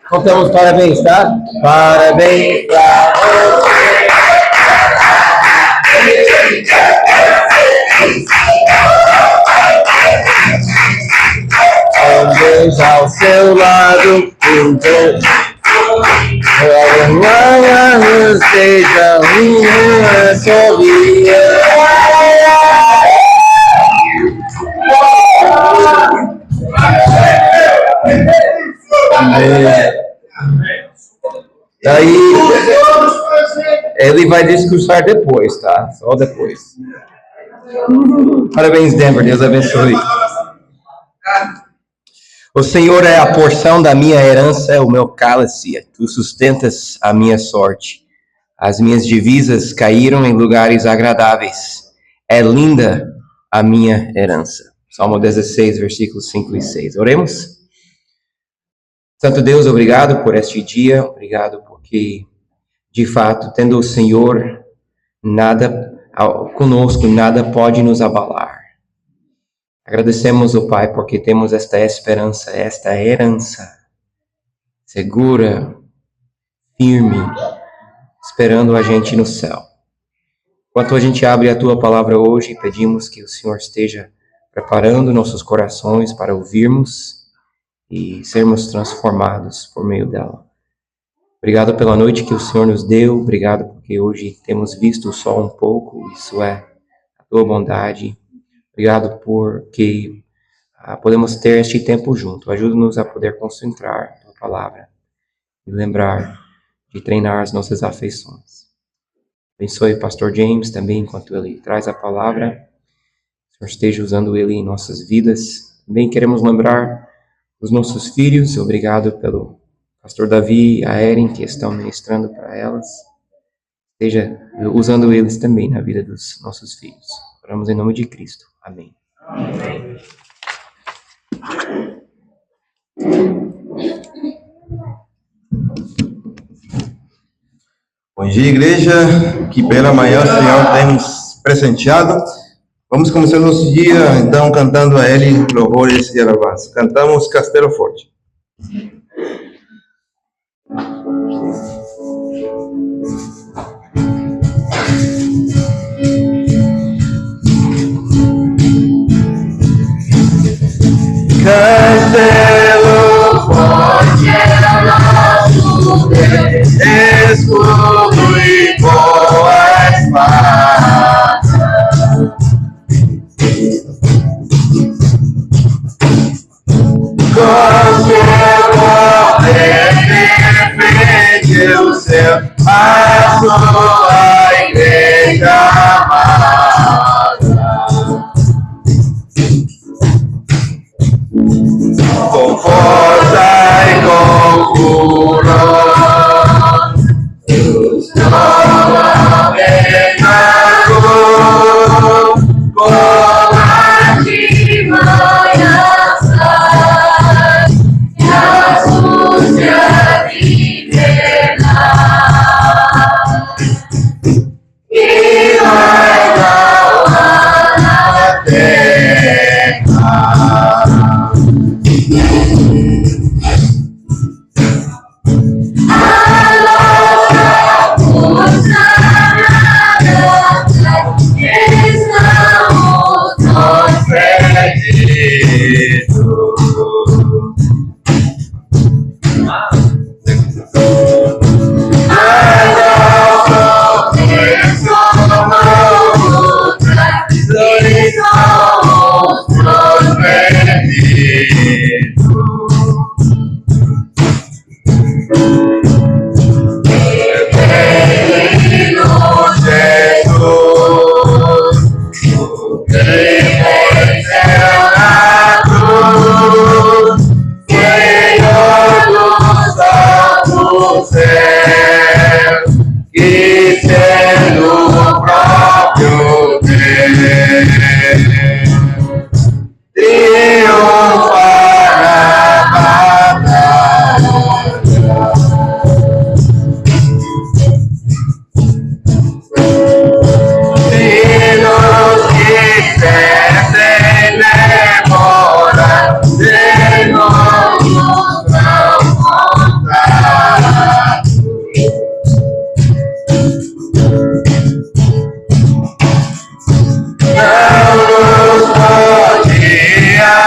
Contamos parabéns, tá? Parabéns pra você. Um beijo ao seu lado. Amanhã seja uma sorria. Daí ele vai discursar depois, tá? Só depois. Parabéns, Denver. Deus abençoe. O Senhor é a porção da minha herança, é o meu cálice. Tu sustentas a minha sorte. As minhas divisas caíram em lugares agradáveis. É linda a minha herança. Salmo 16, versículos 5 e 6. Oremos? Santo Deus, obrigado por este dia. Obrigado porque, de fato, tendo o Senhor conosco, nada pode nos abalar. Agradecemos, ó Pai, porque temos esta esperança, esta herança segura, firme, esperando a gente no céu. Enquanto a gente abre a Tua palavra hoje, pedimos que o Senhor esteja preparando nossos corações para ouvirmos e sermos transformados por meio dela. Obrigado pela noite que o Senhor nos deu, obrigado porque hoje temos visto o sol um pouco, isso é a Tua bondade. Obrigado porque podemos ter este tempo junto. Ajuda-nos a poder concentrar na palavra e lembrar de treinar as nossas afeições. Abençoe o pastor James também enquanto ele traz a palavra. O Senhor esteja usando ele em nossas vidas. Também queremos lembrar os nossos filhos. Obrigado pelo pastor Davi e a Erin que estão ministrando para elas. Esteja usando eles também na vida dos nossos filhos. Oramos em nome de Cristo. Amém. Amém. Bom dia, igreja. Que bela manhã o Senhor tem nos presenteado. Vamos começar o nosso dia, então, cantando a Ele louvores e alabança. Cantamos Castelo Forte. Castelo forte é nosso Deus, escudo e boa espada. Com seu poder defende o céu, a sua igreja amada. Com força e com furor, os novamente com artimanhas e astúcia de verdade.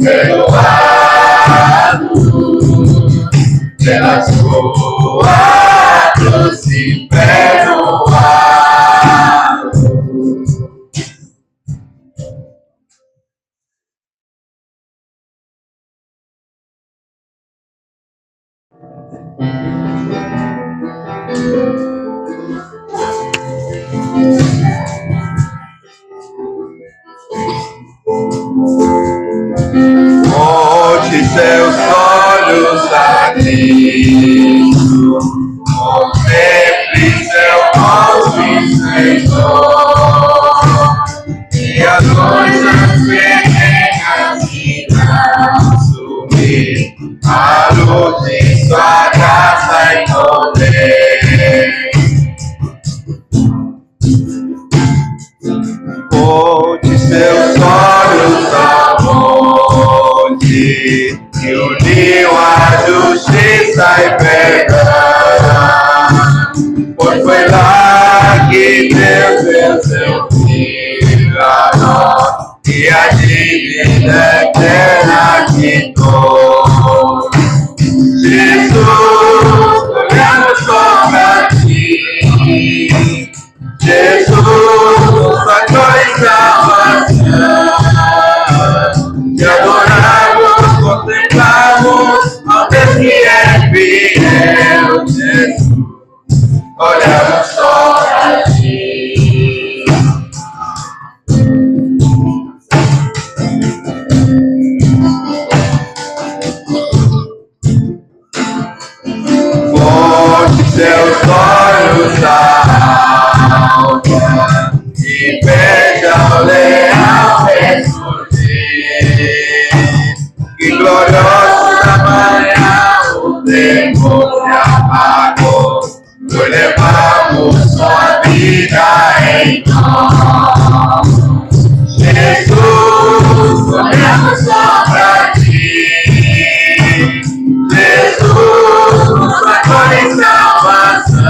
perdoado pela sua cruz e perdoado. Volte seus olhos a Cristo, contemple seu rosto, Senhor, e a luz das pequenas irão sumir, a luz de sua graça e poder. Volte seus olhos ao monte, que uniu a justiça e perdão, pois foi lá que Deus deu seu Filho a nós, e a dívida eterna quitou. Jesus, olhamos só pra ti. Jesus, nossa glória e salvação, te adoramos, contemplamos, ao Deus que é fiel. Jesus, olhamos só pra ti. Volte seus olhos alto e veja o leão ressurgir. Que glorioso da manhã o temor se apagou, nós levamos sua vida em nós. Jesus, olhamos só pra ti. Jesus, nossa glória e salvação,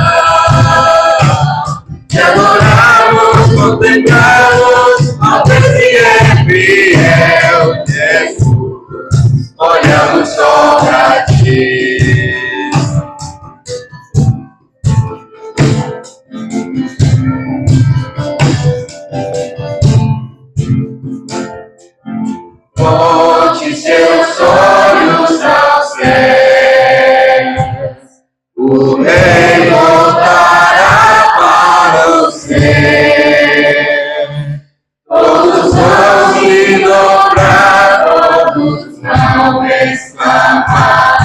te adoramos, contemplamos, ao Deus que é fiel. Jesus, olhamos só pra ti. Volte seus olhos aos céus, o Rei voltará para o céu. Todos vão se dobrar, todos vão exclamar,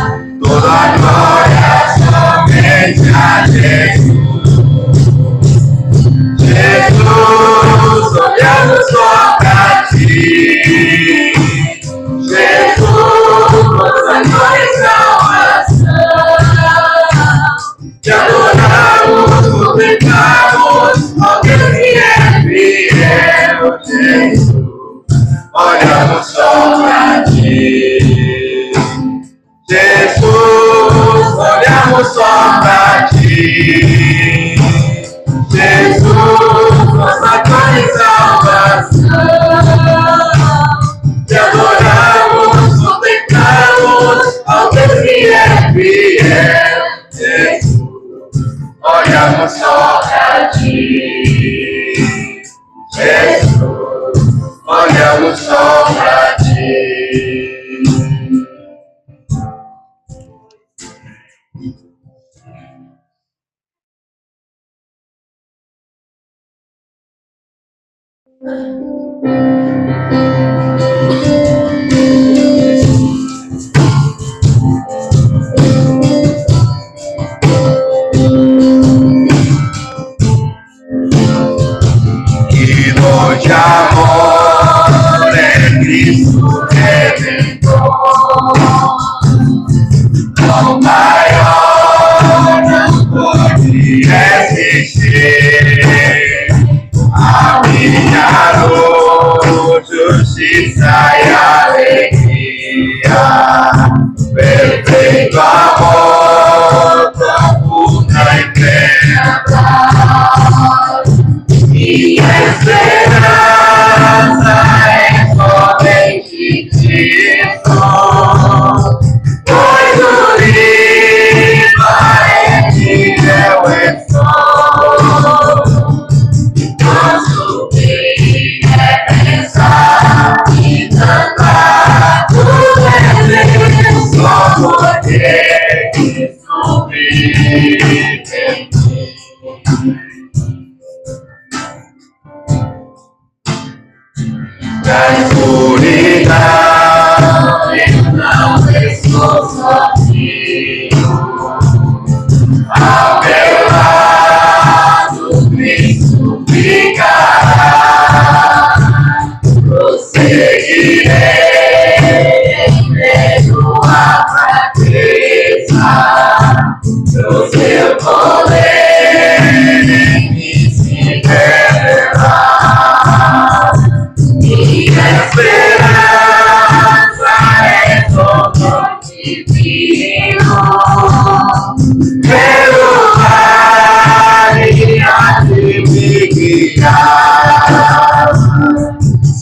toda a glória somente a Jesus. Jesus, olhamos só pra ti. Jesus, nossa glória e salvação, te adoramos, contemplamos, ao Deus que é fiel. Jesus, olhamos só pra ti. Jesus, olhamos só pra ti. Jesus, nossa glória e salvação, te adoramos, contemplamos, ao Deus que é fiel. Jesus, olhamos só pra ti. Jesus, olhamos só pra ti. Que dor de amor é Cristo Redentor, o maior não pode resistir. A minha luz, justiça e alegria, perfeito amor, profunda e plena paz. Minha esperança é somente ti, eu não estou sozinho. Ao meu lado, Cristo ficará. Prosseguirei em meio à fraqueza, no seu poder me se revelar. Minha esperança é todo divino, pelo vale há de me guiar.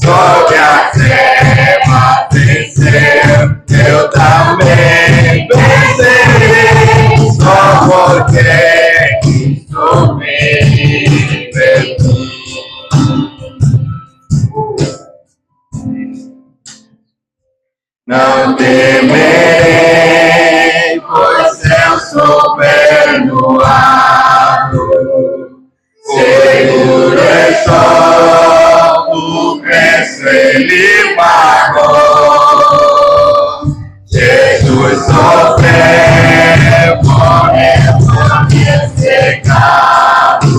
Sob a treva venceu, eu também vencerei, só porque Cristo vive em mim. Não temerei, pois eu sou perdoado. Seguro estou, o preço ele pagou. Jesus sofreu, morreu por meus pecados,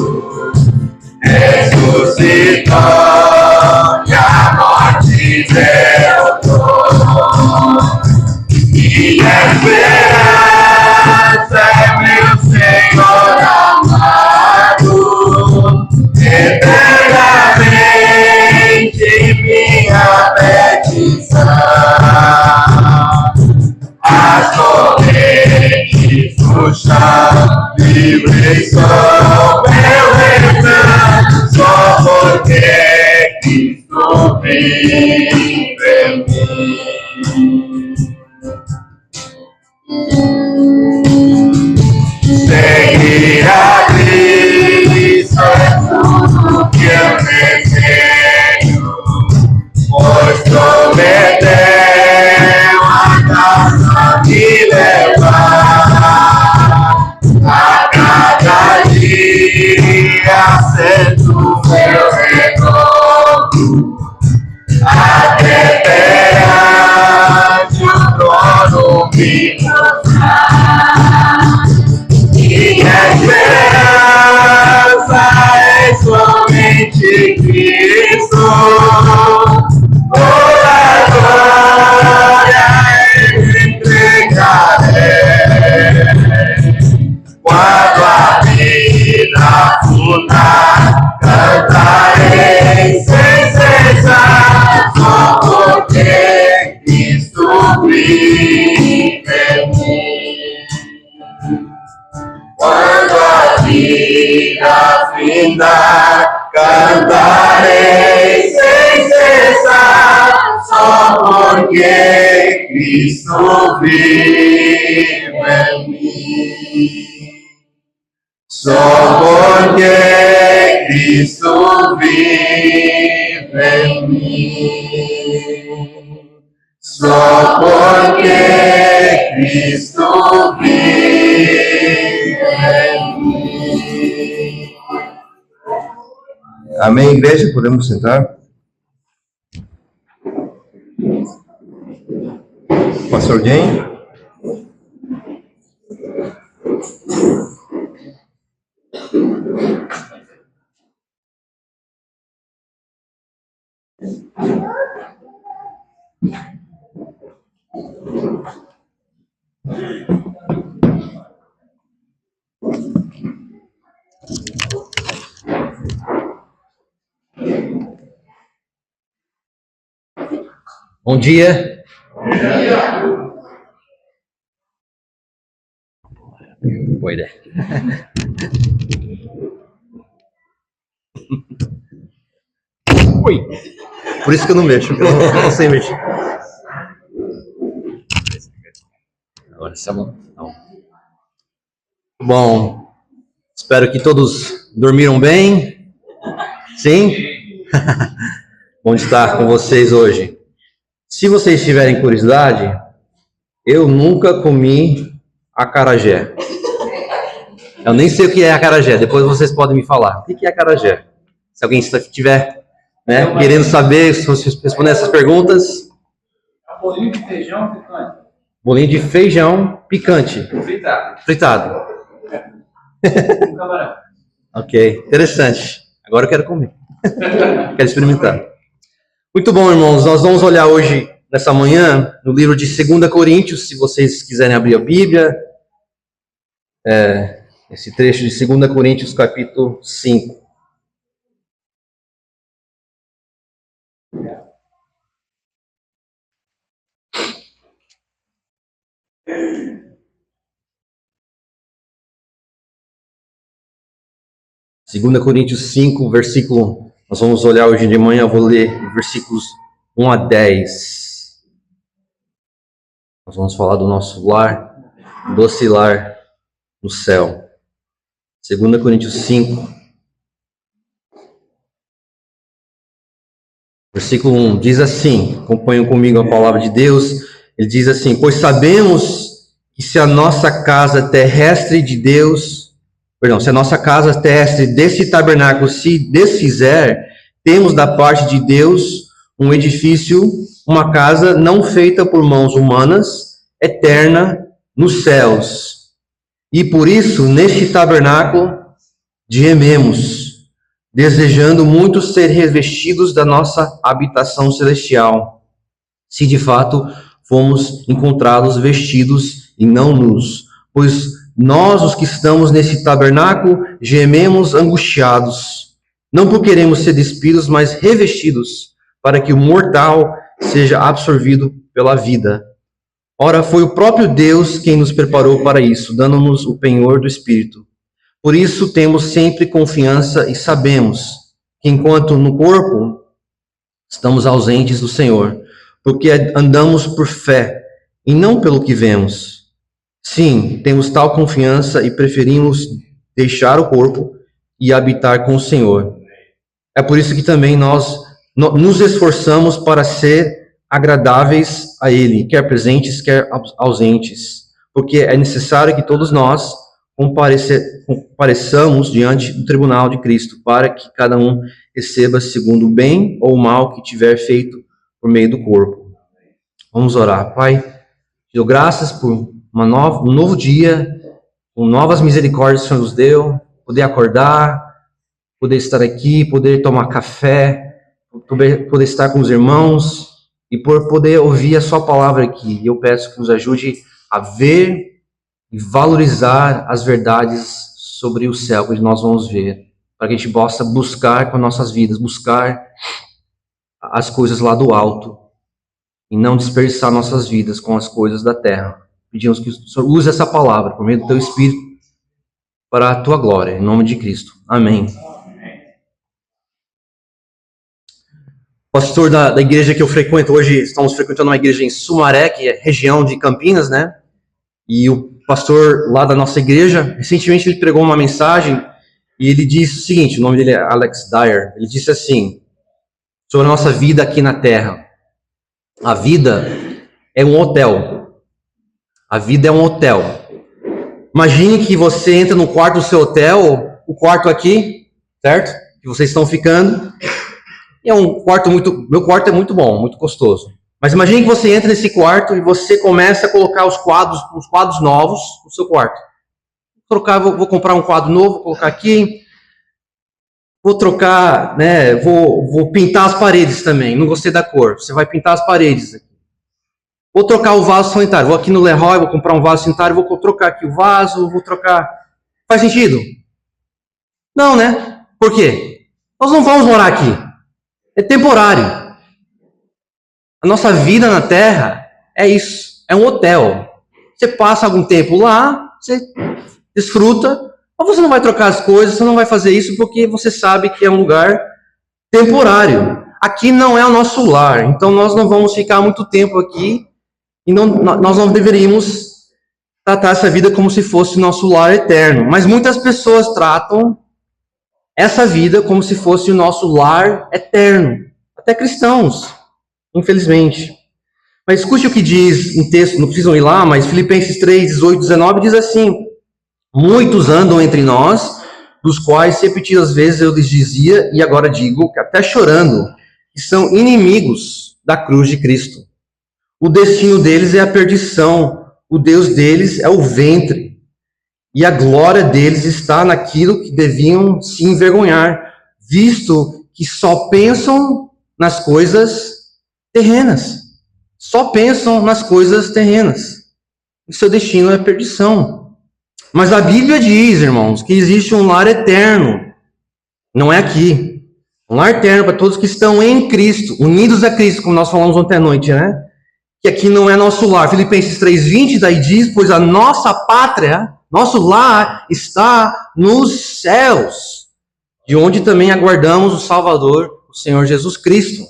ressuscitou e a morte derrotou. Minha esperança é meu Senhor amado, eternamente minha petição. As correntes do chão, livre sou meu então, só porque Cristo vive em mim. Seguir a Cristo é tudo que eu desejo, pois prometeu a casa me levar. A cada dia aceito meu retorno, até perante o trono me mostrar. Minha esperança é somente Cristo, toda glória eu entregarei. Quando a vida fundar, cantarei sem cessar, só porque Cristo vive em mim. Quando a vida findar, cantarei sem cessar, só porque Cristo vive em mim. Só porque Cristo vive em mim. Só porque Cristo vive em mim. Amém, igreja? Podemos sentar? Pastor Jane? Bom dia. Boa ideia. Oi. Por isso que eu não mexo, porque eu não sei mexer. Agora está bom. Não. Bom, espero que todos dormiram bem. Sim? Bom estar com vocês hoje. Se vocês tiverem curiosidade, eu nunca comi acarajé. Eu nem sei o que é acarajé, depois vocês podem me falar. O que é acarajé? Se alguém estiver querendo saber, se vocês responder essas perguntas, Bolinho de feijão picante. Bolinho de feijão picante. Fritado. Com camarão. Ok, interessante. Agora eu quero comer. Quero experimentar. Muito bom, irmãos. Nós vamos olhar hoje, nessa manhã, no livro de 2 Coríntios, se vocês quiserem abrir a Bíblia. Esse trecho de 2 Coríntios, capítulo 5. Segunda Coríntios 5, versículo, nós vamos olhar hoje de manhã, eu vou ler versículos 1 a 10. Nós vamos falar do nosso lar, doce lar no céu. 2 Coríntios 5, versículo 1, diz assim, acompanham comigo a palavra de Deus, ele diz assim: pois sabemos que se a nossa casa terrestre de Deus, se a nossa casa terrestre desse tabernáculo se desfizer, temos da parte de Deus um edifício, uma casa não feita por mãos humanas, eterna nos céus. E por isso, neste tabernáculo, gememos, desejando muito ser revestidos da nossa habitação celestial, se de fato fomos encontrados vestidos e não nus, pois nós, os que estamos nesse tabernáculo, gememos angustiados, não por queremos ser despidos, mas revestidos, para que o mortal seja absorvido pela vida. Ora, foi o próprio Deus quem nos preparou para isso, dando-nos o penhor do Espírito. Por isso temos sempre confiança e sabemos que enquanto no corpo estamos ausentes do Senhor, porque andamos por fé e não pelo que vemos. Sim, temos tal confiança e preferimos deixar o corpo e habitar com o Senhor. É por isso que também nós nos esforçamos para ser agradáveis a Ele, quer presentes, quer ausentes, porque é necessário que todos nós compareçamos diante do tribunal de Cristo, para que cada um receba segundo o bem ou o mal que tiver feito por meio do corpo. Vamos orar. Pai, te dou graças por um novo dia, com novas misericórdias que o Senhor nos deu, poder acordar, poder estar aqui, poder tomar café, poder estar com os irmãos e por poder ouvir a sua palavra aqui. E eu peço que nos ajude a ver e valorizar as verdades sobre o céu que nós vamos ver, para que a gente possa buscar com nossas vidas, buscar as coisas lá do alto e não desperdiçar nossas vidas com as coisas da terra. Pedimos que o Senhor use essa palavra por meio do teu Espírito para a tua glória, em nome de Cristo. Amém. Pastor da igreja que eu frequento hoje, estamos frequentando uma igreja em Sumaré, que é região de Campinas, né? E o pastor lá da nossa igreja, recentemente ele pregou uma mensagem e ele disse o seguinte, o nome dele é Alex Dyer, ele disse assim, sobre a nossa vida aqui na Terra. A vida é um hotel. A vida é um hotel. Imagine que você entra no quarto do seu hotel, o quarto aqui, certo? Que vocês estão ficando. E é um quarto meu quarto é muito bom, muito gostoso. Mas imagine que você entra nesse quarto e você começa a colocar os quadros novos no seu quarto. Vou comprar um quadro novo, vou colocar aqui. Vou trocar, né? Vou pintar as paredes também. Não gostei da cor. Você vai pintar as paredes aqui. Vou trocar o vaso sanitário. Vou aqui no Leroy, vou comprar um vaso sanitário, vou trocar aqui o vaso, vou trocar. Faz sentido? Não, né? Por quê? Nós não vamos morar aqui. É temporário. A nossa vida na Terra é isso. É um hotel. Você passa algum tempo lá, você desfruta, mas você não vai trocar as coisas, você não vai fazer isso porque você sabe que é um lugar temporário. Aqui não é o nosso lar, então nós não vamos ficar muito tempo aqui. E nós não deveríamos tratar essa vida como se fosse nosso lar eterno. Mas muitas pessoas tratam essa vida como se fosse o nosso lar eterno. Até cristãos, infelizmente. Mas escute o que diz em texto, não precisam ir lá, mas Filipenses 3, 18, 19 diz assim: muitos andam entre nós, dos quais repetidas vezes eu lhes dizia, e agora digo, até chorando, que são inimigos da cruz de Cristo. O destino deles é a perdição. O Deus deles é o ventre. E a glória deles está naquilo que deviam se envergonhar, visto que só pensam nas coisas terrenas. Só pensam nas coisas terrenas. O seu destino é perdição. Mas a Bíblia diz, irmãos, que existe um lar eterno. Não é aqui. Um lar eterno para todos que estão em Cristo, unidos a Cristo, como nós falamos ontem à noite, né? Que aqui não é nosso lar. Filipenses 3:20 daí diz, pois a nossa pátria, nosso lar está nos céus, de onde também aguardamos o Salvador, o Senhor Jesus Cristo.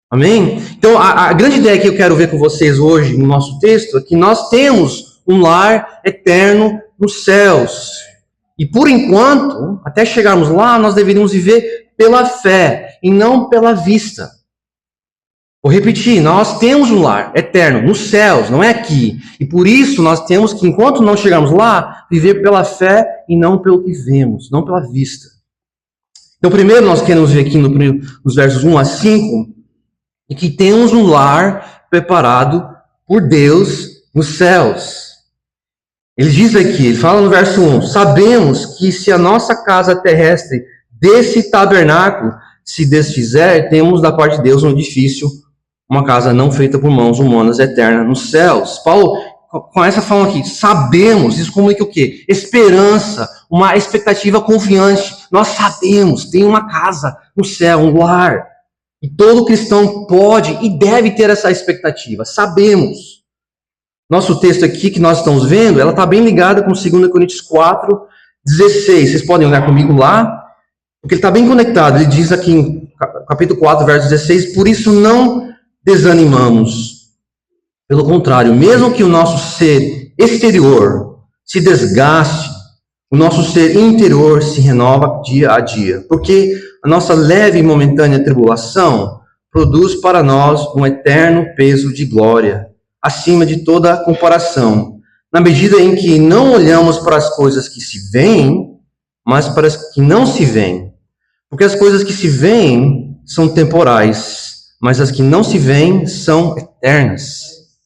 Amém? Então, a grande ideia que eu quero ver com vocês hoje no nosso texto é que nós temos um lar eterno nos céus. E por enquanto, até chegarmos lá, nós deveríamos viver pela fé e não pela vista. Vou repetir, nós temos um lar eterno nos céus, não é aqui. E por isso nós temos que, enquanto não chegarmos lá, viver pela fé e não pelo que vemos, não pela vista. Então, primeiro nós queremos ver aqui nos versos 1 a 5, e que temos um lar preparado por Deus nos céus. Ele diz aqui, ele fala no verso 1, sabemos que se a nossa casa terrestre desse tabernáculo se desfizer, temos da parte de Deus um edifício, uma casa não feita por mãos humanas, eterna nos céus. Paulo começa falando aqui, sabemos, isso comunica o quê? Esperança, uma expectativa confiante. Nós sabemos, tem uma casa no céu, um lar. E todo cristão pode e deve ter essa expectativa. Sabemos. Nosso texto aqui que nós estamos vendo, ela está bem ligada com 2 Coríntios 4:16. Vocês podem olhar comigo lá, porque ele está bem conectado. Ele diz aqui em capítulo 4, verso 16, por isso não desanimamos. Pelo contrário, mesmo que o nosso ser exterior se desgaste, o nosso ser interior se renova dia a dia. Porque a nossa leve e momentânea tribulação produz para nós um eterno peso de glória, acima de toda comparação, na medida em que não olhamos para as coisas que se veem, mas para as que não se veem. Porque as coisas que se veem são temporais, mas as que não se veem são eternas.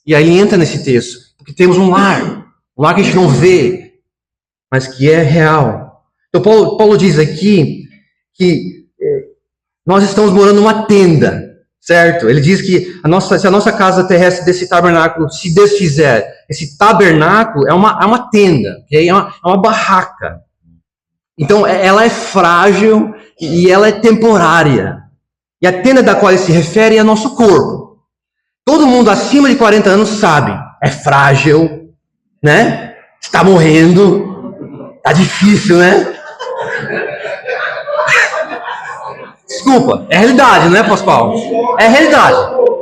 E aí entra nesse texto, porque temos um lar que a gente não vê, mas que é real. Então Paulo diz aqui que nós estamos morando numa tenda, certo? Ele diz que se a nossa casa terrestre desse tabernáculo se desfizer, esse tabernáculo é uma tenda, okay? É uma barraca. Então, ela é frágil e ela é temporária. E a tenda da qual ele se refere é nosso corpo. Todo mundo acima de 40 anos sabe, é frágil, né? Está morrendo, tá difícil, né? Desculpa, é realidade, não é, Pastor Paulo? É realidade.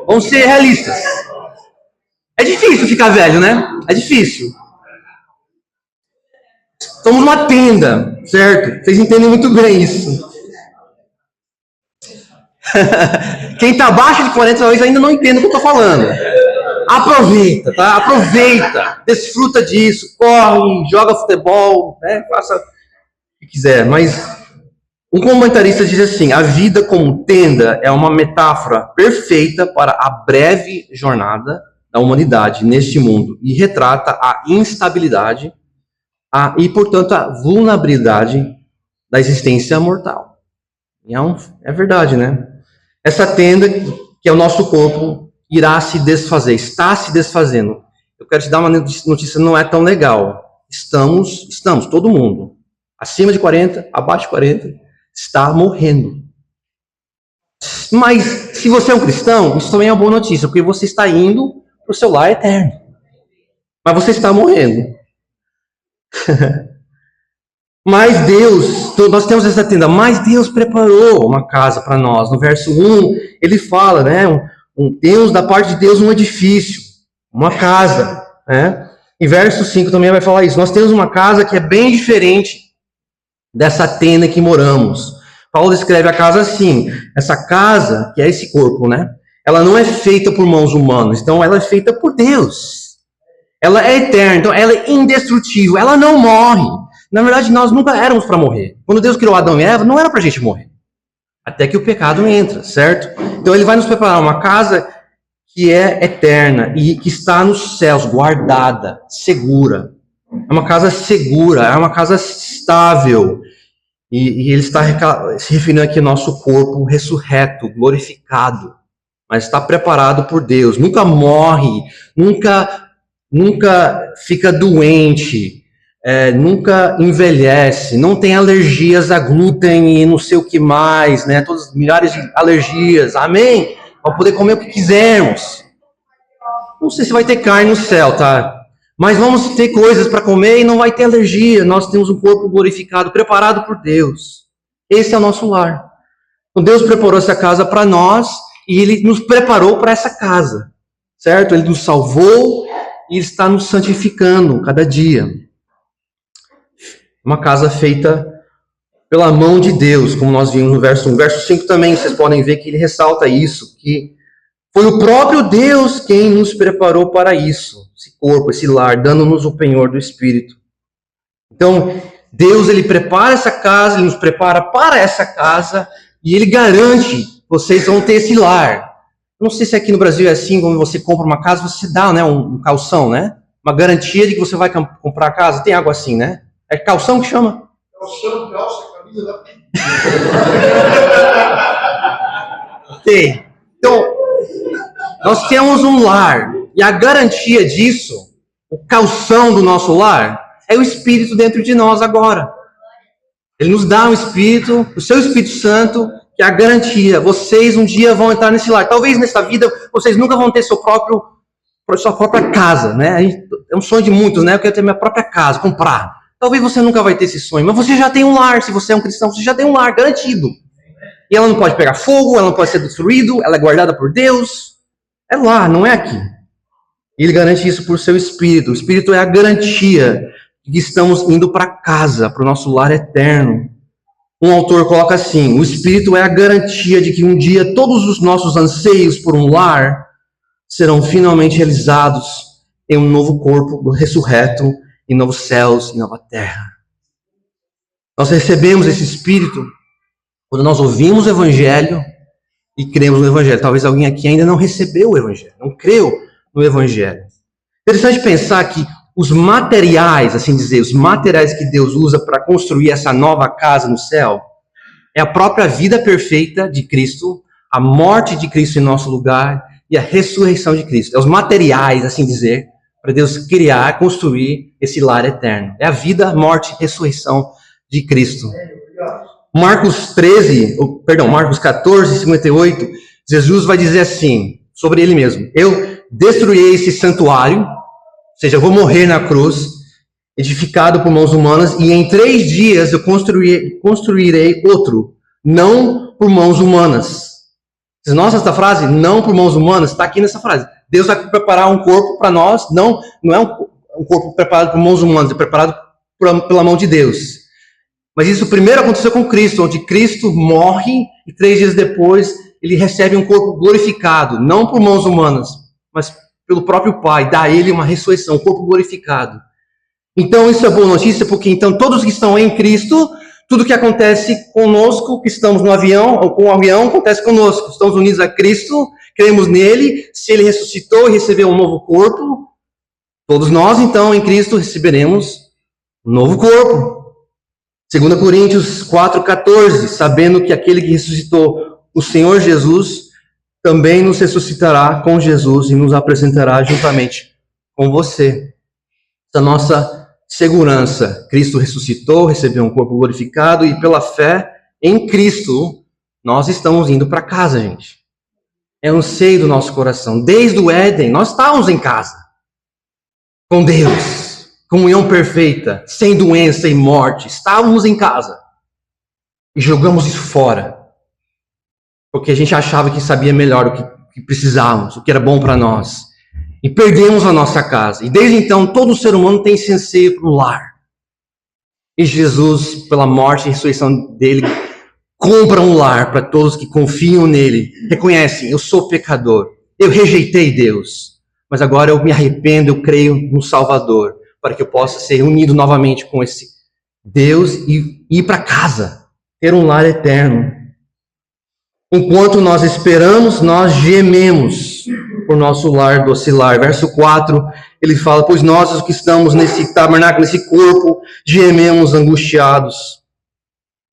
Vamos ser realistas. É difícil ficar velho, né? É difícil. Somos uma tenda, certo? Vocês entendem muito bem isso. Quem está abaixo de 40 talvez ainda não entenda o que eu estou falando. Aproveita, tá? Aproveita. Desfruta disso. Corre, joga futebol, né? Faça o que quiser. Mas um comentarista diz assim, a vida como tenda é uma metáfora perfeita para a breve jornada da humanidade neste mundo e retrata a instabilidade e, portanto, a vulnerabilidade da existência mortal. E é verdade, né? Essa tenda, que é o nosso corpo, irá se desfazer, está se desfazendo. Eu quero te dar uma notícia, não é tão legal. Estamos, todo mundo, acima de 40, abaixo de 40, está morrendo. Mas, se você é um cristão, isso também é uma boa notícia, porque você está indo para o seu lar eterno. Mas você está morrendo. Mas Deus, nós temos essa tenda, mas Deus preparou uma casa para nós. No verso 1, ele fala, né? Temos da parte de Deus um edifício, uma casa, né? E verso 5 também vai falar isso. Nós temos uma casa que é bem diferente dessa tenda que moramos. Paulo descreve a casa assim, essa casa, que é esse corpo, né? Ela não é feita por mãos humanas, então ela é feita por Deus. Ela é eterna, então ela é indestrutível, ela não morre. Na verdade, nós nunca éramos para morrer. Quando Deus criou Adão e Eva, não era para a gente morrer. Até que o pecado entra, certo? Então ele vai nos preparar uma casa que é eterna e que está nos céus, guardada, segura. É uma casa segura, é uma casa estável. E ele está se referindo aqui ao nosso corpo ressurreto, glorificado, mas está preparado por Deus. Nunca morre, nunca fica doente, nunca envelhece, não tem alergias a glúten e não sei o que mais, né? Todas as milhares de alergias, amém? Para poder comer o que quisermos. Não sei se vai ter carne no céu, tá? Mas vamos ter coisas para comer e não vai ter alergia. Nós temos um corpo glorificado, preparado por Deus. Esse é o nosso lar. Então Deus preparou essa casa para nós e Ele nos preparou para essa casa, certo? Ele nos salvou e está nos santificando cada dia. Uma casa feita pela mão de Deus, como nós vimos no verso 1. Verso 5 também, vocês podem ver que ele ressalta isso, que foi o próprio Deus quem nos preparou para isso, esse corpo, esse lar, dando-nos o penhor do Espírito. Então, Deus, Ele prepara essa casa, Ele nos prepara para essa casa, e Ele garante que vocês vão ter esse lar. Não sei se aqui no Brasil é assim, quando você compra uma casa, você dá, né, um calção, né? Uma garantia de que você vai comprar a casa. Tem algo assim, né? É calção que chama? Calção, calça, camisa da... Tem. Então, nós temos um lar, e a garantia disso, o calção do nosso lar, é o Espírito dentro de nós agora. Ele nos dá um Espírito, o seu Espírito Santo, que é a garantia. Vocês um dia vão entrar nesse lar. Talvez nessa vida, vocês nunca vão ter sua própria casa, né? É um sonho de muitos, né? Eu quero ter minha própria casa, comprar. Talvez você nunca vai ter esse sonho, mas você já tem um lar. Se você é um cristão, você já tem um lar garantido. E ela não pode pegar fogo, ela não pode ser destruída, ela é guardada por Deus. É lá, não é aqui. E Ele garante isso por seu Espírito. O Espírito é a garantia de que estamos indo para casa, para o nosso lar eterno. Um autor coloca assim: o Espírito é a garantia de que um dia todos os nossos anseios por um lar serão finalmente realizados em um novo corpo ressurreto, em novos céus e nova terra. Nós recebemos esse Espírito quando nós ouvimos o Evangelho e cremos no Evangelho. Talvez alguém aqui ainda não recebeu o Evangelho, não creu no Evangelho. Interessante pensar que os materiais, assim dizer, os materiais que Deus usa para construir essa nova casa no céu, é a própria vida perfeita de Cristo, a morte de Cristo em nosso lugar e a ressurreição de Cristo. É os materiais, assim dizer, para Deus criar, construir esse lar eterno. É a vida, morte e ressurreição de Cristo. Marcos 14, 58, Jesus vai dizer assim, sobre ele mesmo: eu destruirei esse santuário, ou seja, eu vou morrer na cruz, edificado por mãos humanas, e em 3 dias eu construirei outro, não por mãos humanas. Nossa, essa frase, não por mãos humanas, está aqui nessa frase. Deus vai preparar um corpo para nós, não é um corpo preparado por mãos humanas, é preparado pela mão de Deus. Mas isso primeiro aconteceu com Cristo, onde Cristo morre e 3 dias depois ele recebe um corpo glorificado, não por mãos humanas, mas pelo próprio Pai, dá a ele uma ressurreição, um corpo glorificado. Então isso é boa notícia, porque então todos que estão em Cristo, tudo que acontece conosco, que estamos no avião, ou com o avião, acontece conosco. Estamos unidos a Cristo, cremos nele, se ele ressuscitou e recebeu um novo corpo, todos nós então em Cristo receberemos um novo corpo. 2 Coríntios 4,14, sabendo que aquele que ressuscitou o Senhor Jesus, também nos ressuscitará com Jesus e nos apresentará juntamente com você. Essa nossa segurança, Cristo ressuscitou, recebeu um corpo glorificado e pela fé em Cristo, nós estamos indo para casa, gente. É um anseio do nosso coração. Desde o Éden, nós estávamos em casa, com Deus. Comunhão perfeita, sem doença e morte. Estávamos em casa. E jogamos isso fora. Porque a gente achava que sabia melhor o que precisávamos, o que era bom para nós. E perdemos a nossa casa. E desde então, todo ser humano tem esse anseio para o lar. E Jesus, pela morte e ressurreição dele, compra um lar para todos que confiam nele. Reconhecem, eu sou pecador. Eu rejeitei Deus. Mas agora eu me arrependo, eu creio no Salvador. Para que eu possa ser unido novamente com esse Deus e ir para casa, ter um lar eterno. Enquanto nós esperamos, nós gememos, por nosso lar docilar. Verso 4, ele fala, pois nós os que estamos nesse tabernáculo, nesse corpo, gememos angustiados,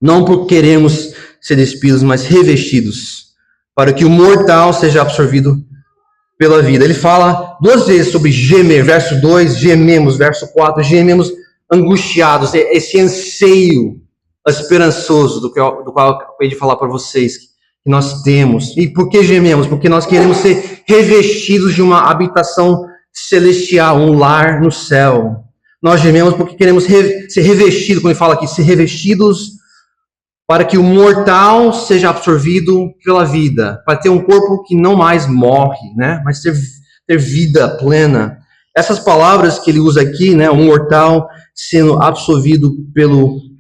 não por queremos ser despidos, mas revestidos, para que o mortal seja absorvido pela vida. Ele fala 2 vezes sobre gemer, verso 2, gememos, verso 4, gememos angustiados, esse anseio esperançoso do qual eu acabei de falar para vocês, que nós temos. E por que gememos? Porque nós queremos ser revestidos de uma habitação celestial, um lar no céu. Nós gememos porque queremos ser revestidos, quando ele fala aqui, ser revestidos para que o mortal seja absorvido pela vida, para ter um corpo que não mais morre, né? Mas ter vida plena. Essas palavras que ele usa aqui, né, o mortal sendo absorvido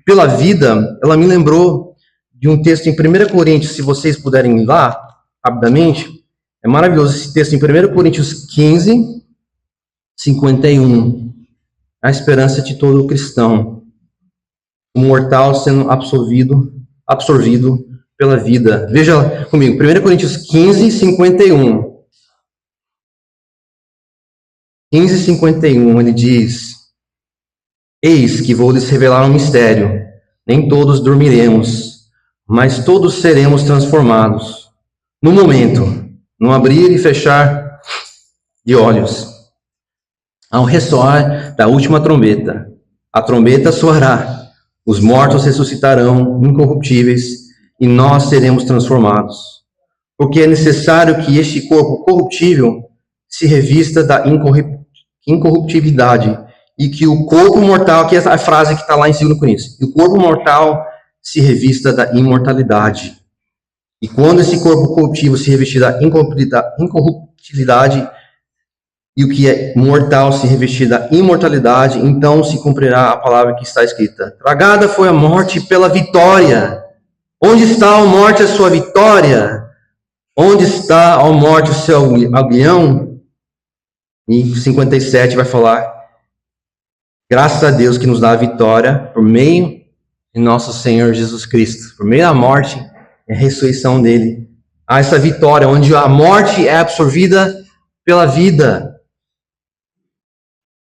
pela vida, ela me lembrou de um texto em 1 Coríntios, se vocês puderem ir lá, rapidamente. É maravilhoso esse texto em 1 Coríntios 15, 51. A esperança de todo cristão. O mortal sendo absorvido pela vida. Veja comigo, 1 Coríntios 15, 51. 15, 51, ele diz: eis que vou lhes revelar um mistério. Nem todos dormiremos, mas todos seremos transformados. No momento, no abrir e fechar de olhos, ao ressoar da última trombeta. A trombeta soará, os mortos ressuscitarão incorruptíveis e nós seremos transformados. Porque é necessário que este corpo corruptível se revista da incorruptibilidade e que o corpo mortal, que é a frase que está lá em 2 Coríntios, que o corpo mortal se revista da imortalidade. E quando esse corpo corruptível se revestir da incorruptibilidade e o que é mortal se revestir da imortalidade, então se cumprirá a palavra que está escrita: tragada foi a morte pela vitória. Onde está, ó morte, a sua vitória? Onde está, ó morte, o seu aguilhão? E 57 vai falar: graças a Deus que nos dá a vitória por meio de nosso Senhor Jesus Cristo. Por meio da morte e a ressurreição dele. Há essa vitória, onde a morte é absorvida pela vida.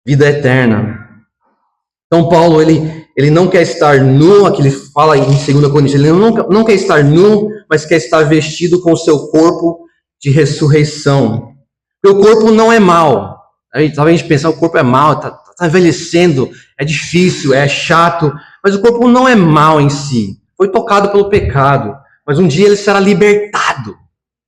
Vida eterna. Então Paulo, ele não quer estar nu, aqui ele fala em 2 Coríntios, ele não quer estar nu, mas quer estar vestido com o seu corpo de ressurreição. Porque o corpo não é mau. Talvez a gente pense, o corpo é mau, está envelhecendo, é difícil, é chato, mas o corpo não é mau em si. Foi tocado pelo pecado, mas um dia ele será libertado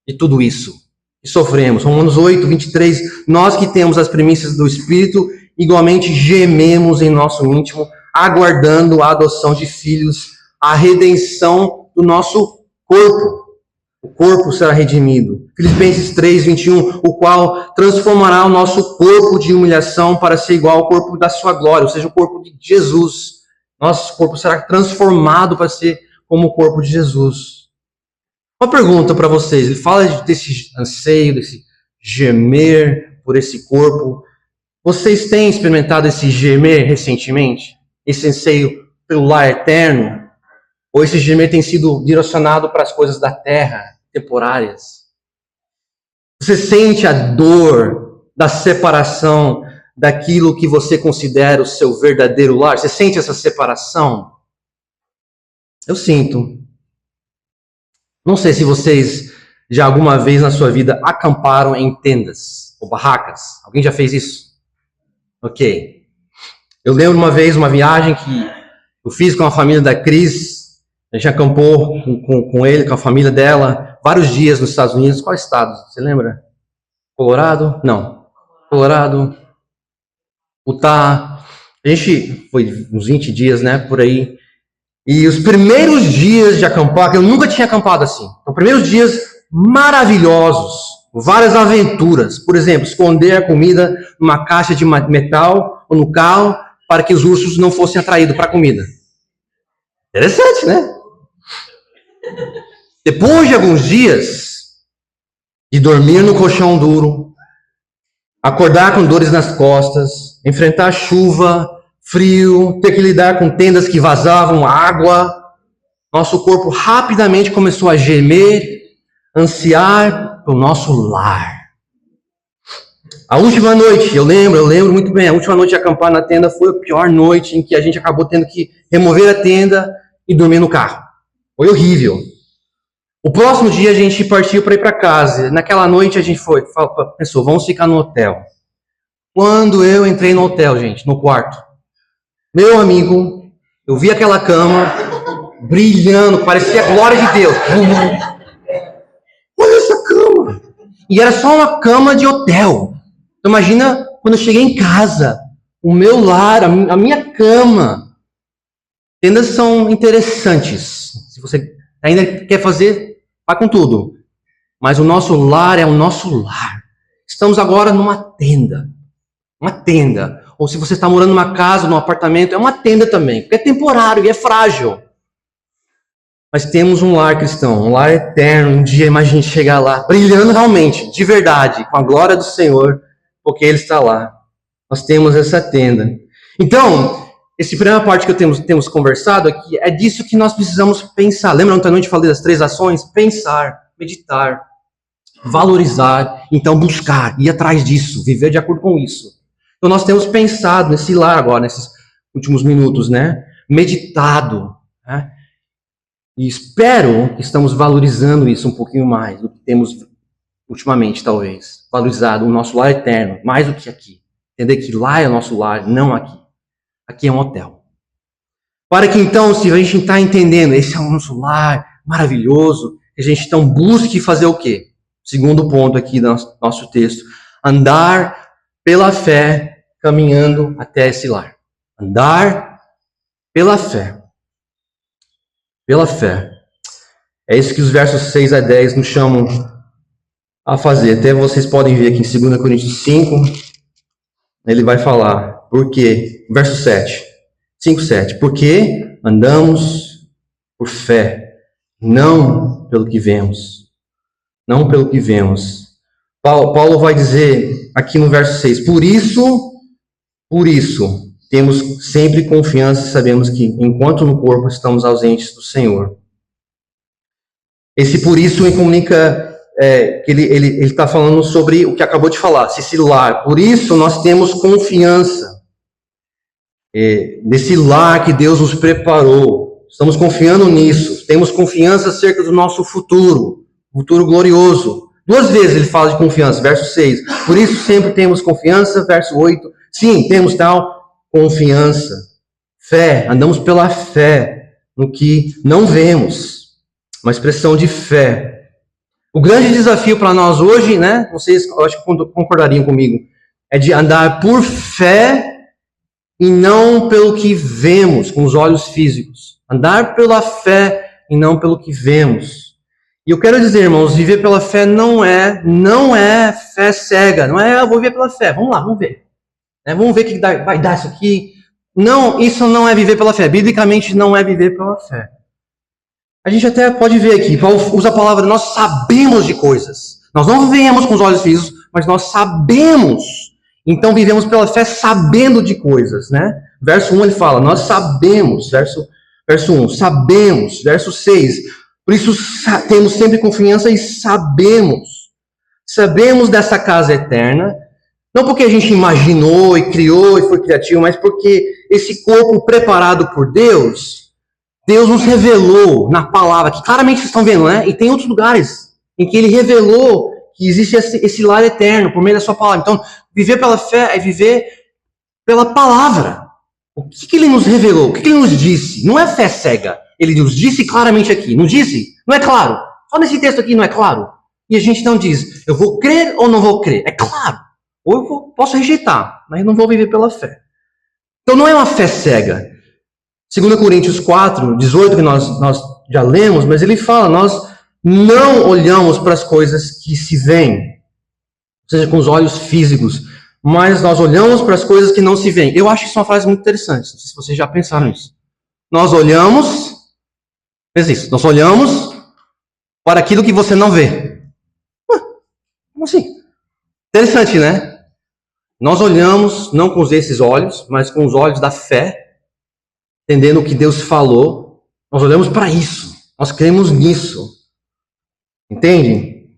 de tudo isso. E sofremos. Romanos 8, 23, nós que temos as primícias do Espírito, igualmente gememos em nosso íntimo, aguardando a adoção de filhos, a redenção do nosso corpo. O corpo será redimido. Filipenses 3, 21, o qual transformará o nosso corpo de humilhação para ser igual ao corpo da sua glória, ou seja, o corpo de Jesus. Nosso corpo será transformado para ser como o corpo de Jesus. Uma pergunta para vocês. Ele fala desse anseio, desse gemer por esse corpo. Vocês têm experimentado esse gemer recentemente? Esse anseio pelo lar eterno? Ou esse gemer tem sido direcionado para as coisas da terra, temporárias? Você sente a dor da separação daquilo que você considera o seu verdadeiro lar? Você sente essa separação? Eu sinto. Não sei se vocês já alguma vez na sua vida acamparam em tendas ou barracas. Alguém já fez isso? Ok. Eu lembro uma vez, uma viagem que eu fiz com a família da Cris. A gente acampou com ele, com a família dela, vários dias nos Estados Unidos. Qual estado? Você lembra? Colorado? Não. Colorado. Utah. A gente foi uns 20 dias, né, por aí. E os primeiros dias de acampar, que eu nunca tinha acampado assim. Os primeiros dias maravilhosos, várias aventuras. Por exemplo, esconder a comida numa caixa de metal ou no carro para que os ursos não fossem atraídos para a comida. Interessante, né? Depois de alguns dias de dormir no colchão duro, acordar com dores nas costas, enfrentar chuva, frio, ter que lidar com tendas que vazavam água, nosso corpo rapidamente começou a gemer, ansiar pelo nosso lar. A última noite, eu lembro muito bem, a última noite de acampar na tenda foi a pior noite em que a gente acabou tendo que remover a tenda e dormir no carro. Foi horrível. O próximo dia a gente partiu para ir para casa. Naquela noite a gente pensou, vamos ficar no hotel. Quando eu entrei no hotel, gente, no quarto, meu amigo, eu vi aquela cama brilhando, parecia a glória de Deus. Olha essa cama! E era só uma cama de hotel. Então imagina quando eu cheguei em casa, o meu lar, a minha cama. Tendas são interessantes. Se você ainda quer fazer, vá com tudo. Mas o nosso lar é o nosso lar. Estamos agora numa tenda. Uma tenda. Ou se você está morando numa casa, num apartamento, é uma tenda também. Porque é temporário e é frágil. Mas temos um lar cristão, um lar eterno. Um dia, imagine chegar lá, brilhando realmente, de verdade, com a glória do Senhor, porque Ele está lá. Nós temos essa tenda. Então, essa primeira parte que temos conversado aqui, é disso que nós precisamos pensar. Lembra ontem à noite eu falei das 3 ações? Pensar, meditar, valorizar, então buscar, ir atrás disso, viver de acordo com isso. Então nós temos pensado nesse lar agora, nesses últimos minutos, né? Meditado, né? E espero que estamos valorizando isso um pouquinho mais do que temos ultimamente, talvez. Valorizado o nosso lar eterno, mais do que aqui. Entender que lá é o nosso lar, não aqui. Aqui é um hotel. Para que então, se a gente está entendendo, esse é o nosso lar maravilhoso, que a gente então busque fazer o quê? Segundo ponto aqui do nosso texto. Andar pela fé, caminhando até esse lar. Andar pela fé. Pela fé. É isso que os versos 6 a 10 nos chamam a fazer. Até vocês podem ver aqui em 2 Coríntios 5, ele vai falar, por quê? Verso 7. 5, 7. Porque andamos por fé, não pelo que vemos. Não pelo que vemos. Paulo vai dizer aqui no verso 6, por isso, temos sempre confiança e sabemos que, enquanto no corpo, estamos ausentes do Senhor. Esse por isso comunica que ele está falando sobre o que acabou de falar, esse lar. Por isso, nós temos confiança nesse lar que Deus nos preparou. Estamos confiando nisso. Temos confiança acerca do nosso futuro glorioso. 2 vezes ele fala de confiança, verso 6. Por isso sempre temos confiança, verso 8. Sim, temos tal confiança. Fé, andamos pela fé no que não vemos. Uma expressão de fé. O grande desafio para nós hoje, né? Vocês, eu acho que concordariam comigo, é de andar por fé e não pelo que vemos com os olhos físicos. Andar pela fé e não pelo que vemos. E eu quero dizer, irmãos, viver pela fé não é fé cega. Não é, eu vou viver pela fé. Vamos lá, vamos ver. Vamos ver o que vai dar isso aqui. Não, isso não é viver pela fé. Biblicamente não é viver pela fé. A gente até pode ver aqui, Paulo usa a palavra, nós sabemos de coisas. Nós não vemos com os olhos físicos, mas nós sabemos. Então vivemos pela fé sabendo de coisas, né? Verso 1 ele fala, nós sabemos. Verso 1, sabemos. Verso 6, por isso temos sempre confiança e sabemos. Sabemos dessa casa eterna, não porque a gente imaginou e criou e foi criativo, mas porque esse corpo preparado por Deus nos revelou na palavra, que claramente vocês estão vendo, né? E tem outros lugares em que Ele revelou que existe esse lar eterno por meio da sua palavra. Então, viver pela fé é viver pela palavra. O que Ele nos revelou? O que Ele nos disse? Não é fé cega. Ele nos disse claramente aqui. Não disse? Não é claro. Só nesse texto aqui não é claro. E a gente não diz, eu vou crer ou não vou crer? É claro. Ou eu posso rejeitar, mas não vou viver pela fé. Então não é uma fé cega. 2 Coríntios 4, 18, que nós já lemos, mas ele fala, nós não olhamos para as coisas que se veem, ou seja, com os olhos físicos, mas nós olhamos para as coisas que não se veem. Eu acho isso uma frase muito interessante, não sei se vocês já pensaram nisso. Nós olhamos, pensa isso, nós olhamos para aquilo que você não vê. Como assim? Interessante, né? Nós olhamos não com esses olhos, mas com os olhos da fé, entendendo o que Deus falou. Nós olhamos para isso. Nós cremos nisso. Entende?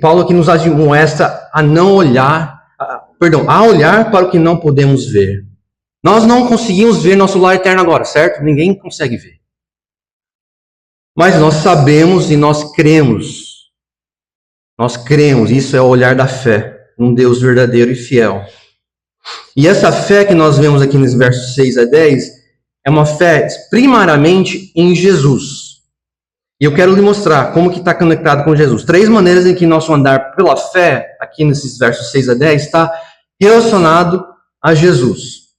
Paulo aqui nos admoesta a não olhar, a olhar para o que não podemos ver. Nós não conseguimos ver nosso lar eterno agora, certo? Ninguém consegue ver. Mas nós sabemos e nós cremos. Nós cremos, isso é o olhar da fé, um Deus verdadeiro e fiel. E essa fé que nós vemos aqui nos versos 6 a 10 é uma fé primariamente em Jesus. E eu quero lhe mostrar como que está conectado com Jesus. 3 maneiras em que nosso andar pela fé, aqui nesses versos 6 a 10, está relacionado a Jesus.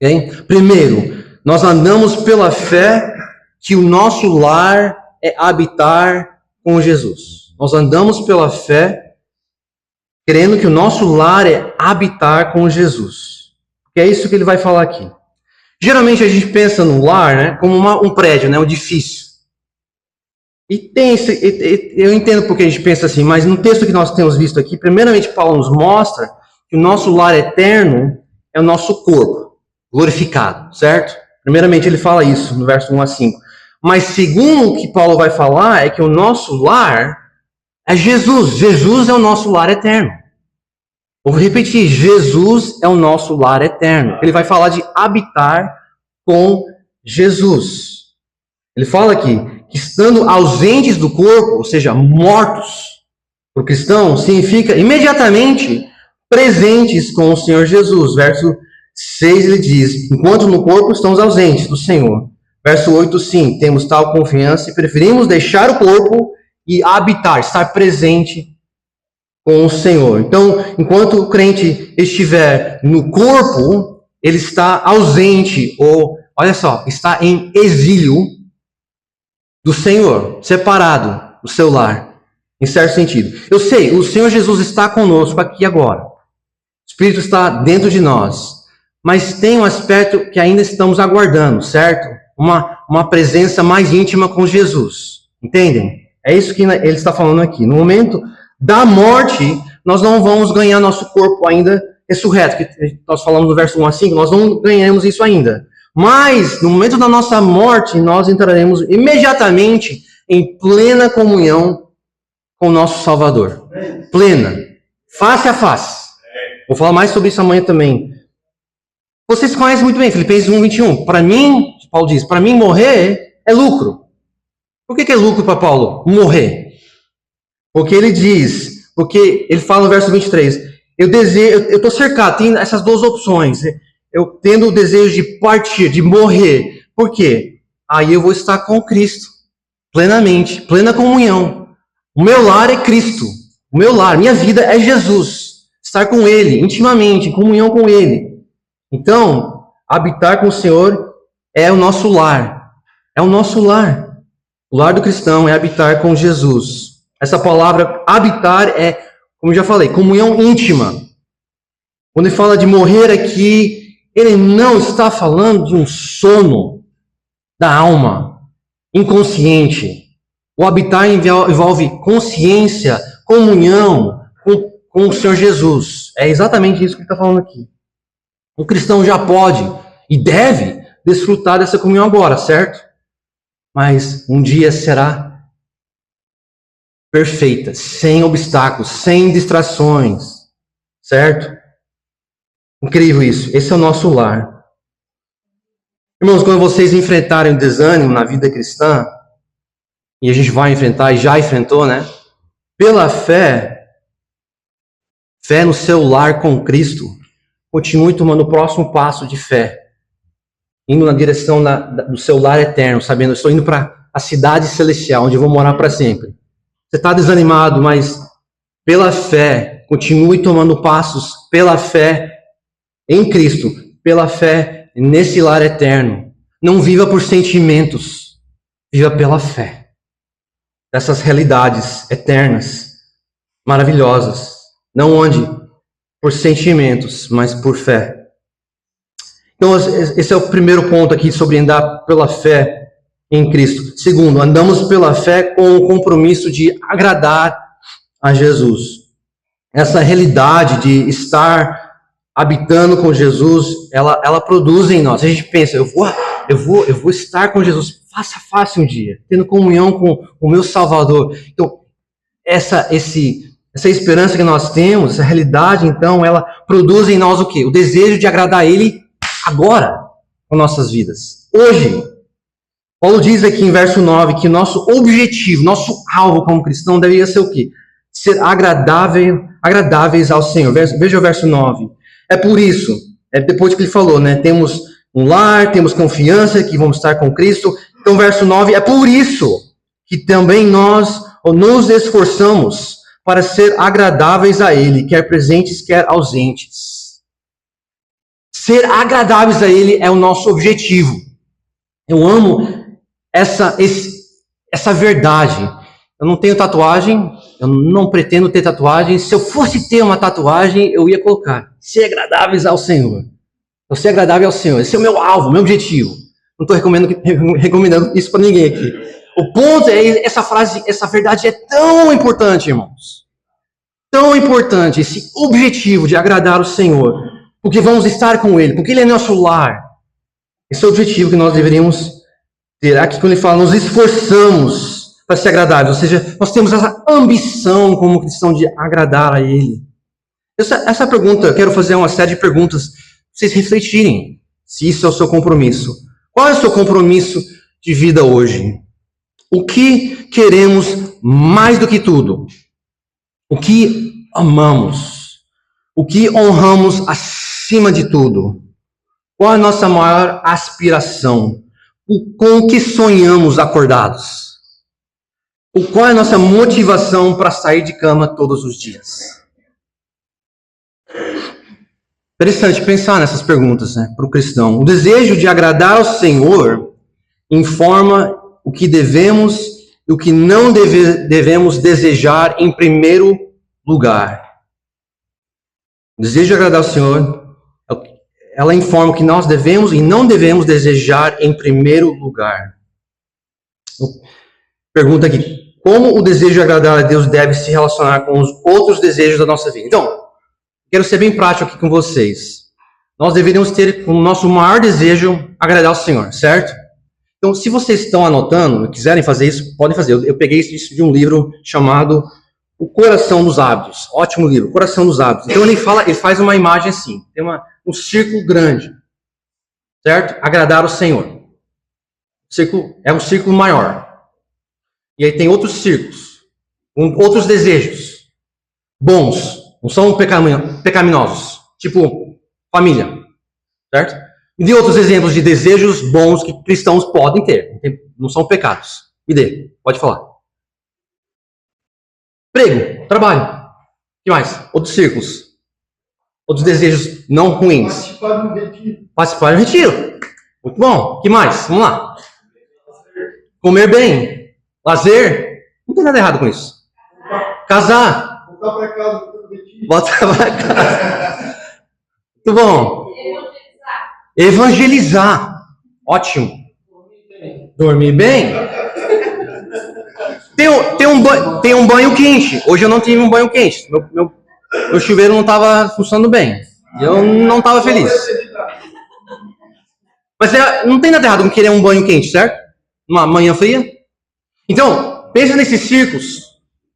Okay? Primeiro, nós andamos pela fé que o nosso lar é habitar com Jesus. Nós andamos pela fé crendo que o nosso lar é habitar com Jesus. Que é isso que ele vai falar aqui. Geralmente a gente pensa no lar, né, como um prédio, né, um edifício. E eu entendo porque a gente pensa assim, mas no texto que nós temos visto aqui, primeiramente Paulo nos mostra que o nosso lar eterno é o nosso corpo, glorificado, certo? Primeiramente ele fala isso no verso 1 a 5. Mas segundo o que Paulo vai falar é que o nosso lar é Jesus. Jesus é o nosso lar eterno. Vou repetir, Jesus é o nosso lar eterno. Ele vai falar de habitar com Jesus. Ele fala aqui que estando ausentes do corpo, ou seja, mortos, para o cristão, significa imediatamente presentes com o Senhor Jesus. Verso 6 ele diz, enquanto no corpo estamos ausentes do Senhor. Verso 8, sim, temos tal confiança e preferimos deixar o corpo e habitar, estar presente com o Senhor. Então, enquanto o crente estiver no corpo, ele está ausente, ou, olha só, está em exílio do Senhor, separado do seu lar, em certo sentido. Eu sei, o Senhor Jesus está conosco aqui agora. O Espírito está dentro de nós. Mas tem um aspecto que ainda estamos aguardando, certo? Uma presença mais íntima com Jesus. Entendem? É isso que ele está falando aqui. No momento da morte, nós não vamos ganhar nosso corpo ainda ressurreto. Que nós falamos no verso 1 a 5, nós não ganhamos isso ainda. Mas, no momento da nossa morte, nós entraremos imediatamente em plena comunhão com o nosso Salvador. Plena. Face a face. Vou falar mais sobre isso amanhã também. Vocês conhecem muito bem, Filipenses 1:21. Para mim, Paulo diz, para mim morrer é lucro. Por que é lucro para Paulo? Morrer. Porque ele diz, porque ele fala no verso 23, eu estou cercado, tem essas duas opções. Eu tendo o desejo de partir, de morrer. Por quê? Aí eu vou estar com Cristo, plenamente, plena comunhão. O meu lar é Cristo. O meu lar, minha vida é Jesus. Estar com Ele, intimamente, em comunhão com Ele. Então, habitar com o Senhor é o nosso lar. É o nosso lar. O lar do cristão é habitar com Jesus. Essa palavra habitar é, como eu já falei, comunhão íntima. Quando ele fala de morrer aqui, ele não está falando de um sono da alma, inconsciente. O habitar envolve consciência, comunhão com o Senhor Jesus. É exatamente isso que ele está falando aqui. O cristão já pode e deve desfrutar dessa comunhão agora, certo? Mas um dia será perfeita, sem obstáculos, sem distrações, certo? Incrível isso. Esse é o nosso lar. Irmãos, quando vocês enfrentarem o desânimo na vida cristã, e a gente vai enfrentar, e já enfrentou, né? Pela fé no seu lar com Cristo, continue tomando o próximo passo de fé, indo na direção do seu lar eterno, sabendo, eu estou indo para a cidade celestial, onde eu vou morar para sempre. Você está desanimado, mas pela fé, continue tomando passos pela fé em Cristo, pela fé nesse lar eterno. Não viva por sentimentos, viva pela fé. Dessas realidades eternas, maravilhosas. Não ande por sentimentos, mas por fé. Então, esse é o primeiro ponto aqui sobre andar pela fé em Cristo. Segundo, andamos pela fé com o compromisso de agradar a Jesus. Essa realidade de estar habitando com Jesus, ela produz em nós. A gente pensa, eu vou estar com Jesus face a face um dia, tendo comunhão com o meu Salvador. Então, esse essa esperança que nós temos, essa realidade, então, ela produz em nós o quê? O desejo de agradar a Ele agora, com nossas vidas. Hoje. Paulo diz aqui em verso 9 que nosso objetivo, nosso alvo como cristão deveria ser o quê? Ser agradáveis ao Senhor. Veja o verso 9. É por isso, depois que ele falou, né? Temos um lar, temos confiança que vamos estar com Cristo. Então, verso 9, é por isso que também nós nos esforçamos para ser agradáveis a Ele, quer presentes, quer ausentes. Ser agradáveis a Ele é o nosso objetivo. Eu amo essa verdade. Eu não tenho tatuagem, eu não pretendo ter tatuagem. Se eu fosse ter uma tatuagem, eu ia colocar: ser agradáveis ao Senhor. Eu ser agradável ao Senhor. Esse é o meu alvo, meu objetivo. Não estou recomendando isso para ninguém aqui. O ponto é essa frase, essa verdade é tão importante, irmãos. Tão importante, esse objetivo de agradar o Senhor. Porque vamos estar com Ele, porque Ele é nosso lar. Esse é o objetivo que nós deveríamos ter. Aqui quando ele fala, nos esforçamos para ser agradáveis. Ou seja, nós temos essa ambição como cristão de agradar a Ele. Essa pergunta, eu quero fazer uma série de perguntas para vocês refletirem se isso é o seu compromisso. Qual é o seu compromisso de vida hoje? O que queremos mais do que tudo? O que amamos? O que honramos acima de tudo? Qual é a nossa maior aspiração? Com o que sonhamos acordados? Qual é a nossa motivação para sair de cama todos os dias? Interessante pensar nessas perguntas, né, para o cristão. O desejo de agradar ao Senhor informa o que devemos e o que não devemos desejar em primeiro lugar. O desejo de agradar ao Senhor, ela informa o que nós devemos e não devemos desejar em primeiro lugar. Pergunta aqui: como o desejo de agradar a Deus deve se relacionar com os outros desejos da nossa vida? Então, quero ser bem prático aqui com vocês. Nós deveríamos ter como nosso maior desejo agradar ao Senhor, certo? Então, se vocês estão anotando e quiserem fazer isso, podem fazer. Eu peguei isso de um livro chamado O Coração dos Hábitos. Ótimo livro, Coração dos Hábitos. Então, ele faz uma imagem assim. Tem um círculo grande, certo? Agradar o Senhor. É um círculo maior. E aí tem outros círculos, outros desejos bons, não são pecaminosos, tipo família, certo? Me dê outros exemplos de desejos bons que cristãos podem ter, não são pecados. Me dê, pode falar. Emprego, trabalho, o que mais? Outros círculos, outros desejos não ruins. Participar do retiro. Participar do retiro, muito bom. O que mais? Vamos lá. Comer bem. Lazer, não tem nada errado com isso. Casar. Voltar para casa do retiro. Voltar para casa. Muito bom. Evangelizar. Ótimo. Dormir bem. Tem um banho quente. Hoje eu não tive um banho quente. Meu chuveiro não estava funcionando bem. Eu não estava feliz. Mas não tem nada errado com querer um banho quente, certo? Uma manhã fria. Então, pensa nesses círculos,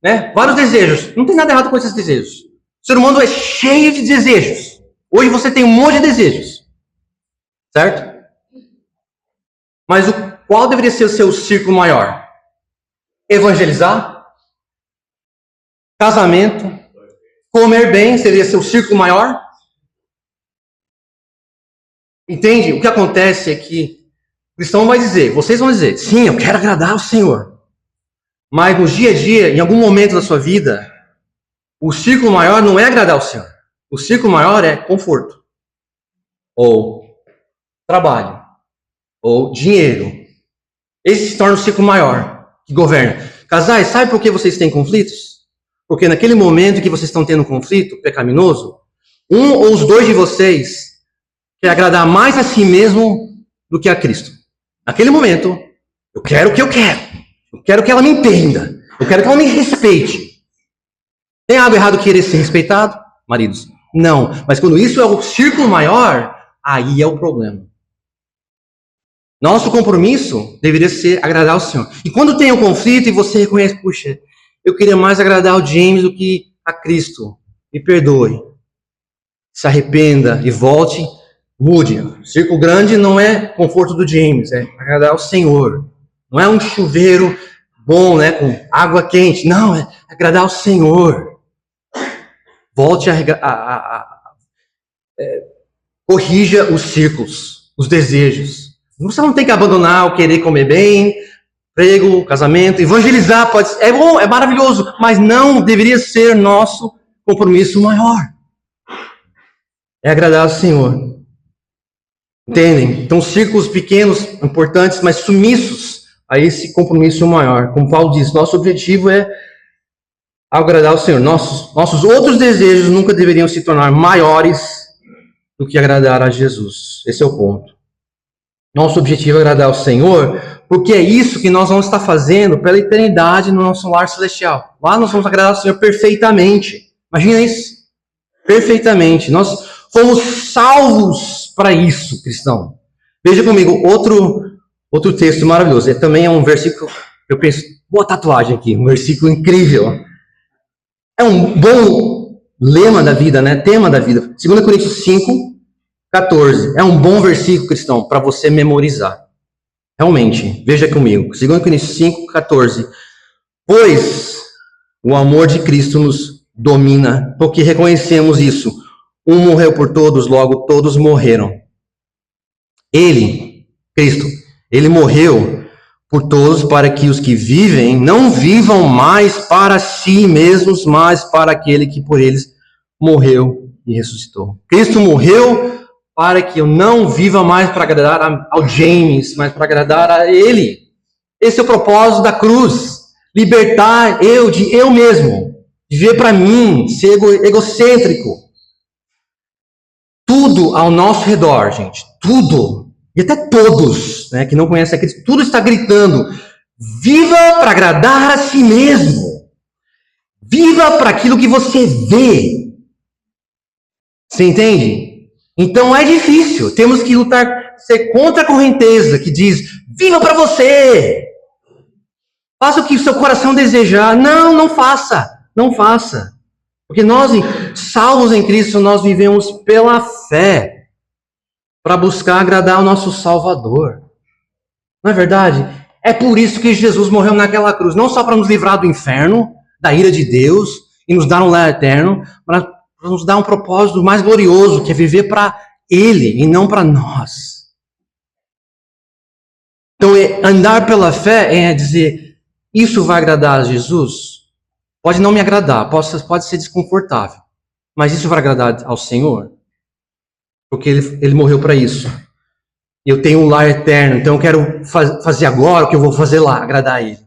né? Vários desejos. Não tem nada errado com esses desejos. O ser humano é cheio de desejos. Hoje você tem um monte de desejos. Certo? Mas qual deveria ser o seu círculo maior? Evangelizar? Casamento? Comer bem seria seu círculo maior? Entende? O que acontece é que o cristão vai dizer, vocês vão dizer, sim, eu quero agradar ao Senhor. Mas no dia a dia, em algum momento da sua vida, o círculo maior não é agradar ao Senhor. O círculo maior é conforto. Ou trabalho. Ou dinheiro. Esse se torna o círculo maior que governa. Casais, sabe por que vocês têm conflitos? Porque naquele momento que vocês estão tendo um conflito pecaminoso, um ou os dois de vocês quer agradar mais a si mesmo do que a Cristo. Naquele momento, eu quero o que eu quero. Eu quero que ela me entenda. Eu quero que ela me respeite. Tem algo errado querer ser respeitado, maridos? Não. Mas quando isso é o círculo maior, aí é o problema. Nosso compromisso deveria ser agradar ao Senhor. E quando tem um conflito e você reconhece, puxa, eu queria mais agradar o James do que a Cristo e perdoe. Se arrependa e volte, mude. Círculo grande não é conforto do James, é agradar ao Senhor. Não é um chuveiro bom, né, com água quente. Não, é agradar ao Senhor. Volte corrija os círculos, os desejos. Você não tem que abandonar o querer comer bem, emprego, casamento, evangelizar pode ser, é bom, é maravilhoso, mas não deveria ser nosso compromisso maior. É agradar ao Senhor. Entendem? Então, círculos pequenos, importantes, mas submissos a esse compromisso maior. Como Paulo diz, nosso objetivo é agradar ao Senhor. Nossos outros desejos nunca deveriam se tornar maiores do que agradar a Jesus. Esse é o ponto. Nosso objetivo é agradar ao Senhor, porque é isso que nós vamos estar fazendo pela eternidade no nosso lar celestial. Lá nós vamos agradar ao Senhor perfeitamente. Imagina isso. Perfeitamente. Nós fomos salvos para isso, cristão. Veja comigo outro texto maravilhoso. Também é um versículo, eu penso, boa tatuagem aqui, um versículo incrível. É um bom lema da vida, né? Tema da vida. 2 Coríntios 5, 14. É um bom versículo, cristão, para você memorizar. Realmente, veja comigo. 2 Coríntios 5, 14. Pois o amor de Cristo nos domina, porque reconhecemos isso. Um morreu por todos, logo todos morreram. Ele, Cristo, ele morreu por todos para que os que vivem não vivam mais para si mesmos, mas para aquele que por eles morreu e ressuscitou. Cristo morreu para que eu não viva mais para agradar ao James, mas para agradar a ele. Esse é o propósito da cruz. Libertar eu de eu mesmo. Viver para mim, ser egocêntrico. Tudo ao nosso redor, gente, tudo, e até todos, né, que não conhecem a Cristo, tudo está gritando, viva para agradar a si mesmo, viva para aquilo que você vê, você entende? Então é difícil, temos que lutar, ser contra a correnteza que diz, viva para você, faça o que o seu coração desejar, não faça, porque nós, salvos em Cristo, nós vivemos pela fé, para buscar agradar ao nosso Salvador. Não é verdade? É por isso que Jesus morreu naquela cruz, não só para nos livrar do inferno, da ira de Deus, e nos dar um lar eterno, mas para nos dar um propósito mais glorioso, que é viver para Ele e não para nós. Então, andar pela fé é dizer, isso vai agradar a Jesus? Pode não me agradar, pode ser desconfortável, mas isso vai agradar ao Senhor? Porque ele morreu para isso. Eu tenho um lar eterno, então eu quero fazer agora o que eu vou fazer lá, agradar a Ele.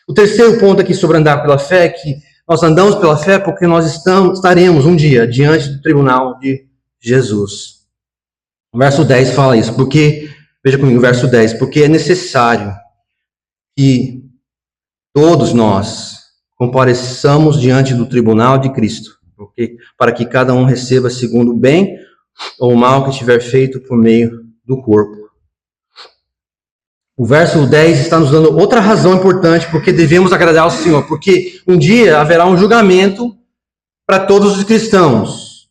O terceiro ponto aqui sobre andar pela fé é que nós andamos pela fé porque nós estaremos um dia diante do tribunal de Jesus. O verso 10 fala isso, porque, veja comigo o verso 10, porque é necessário que todos nós compareçamos diante do tribunal de Cristo, para que cada um receba segundo o bem ou o mal que tiver feito por meio do corpo. O verso 10 está nos dando outra razão importante porque devemos agradar ao Senhor, porque um dia haverá um julgamento para todos os cristãos.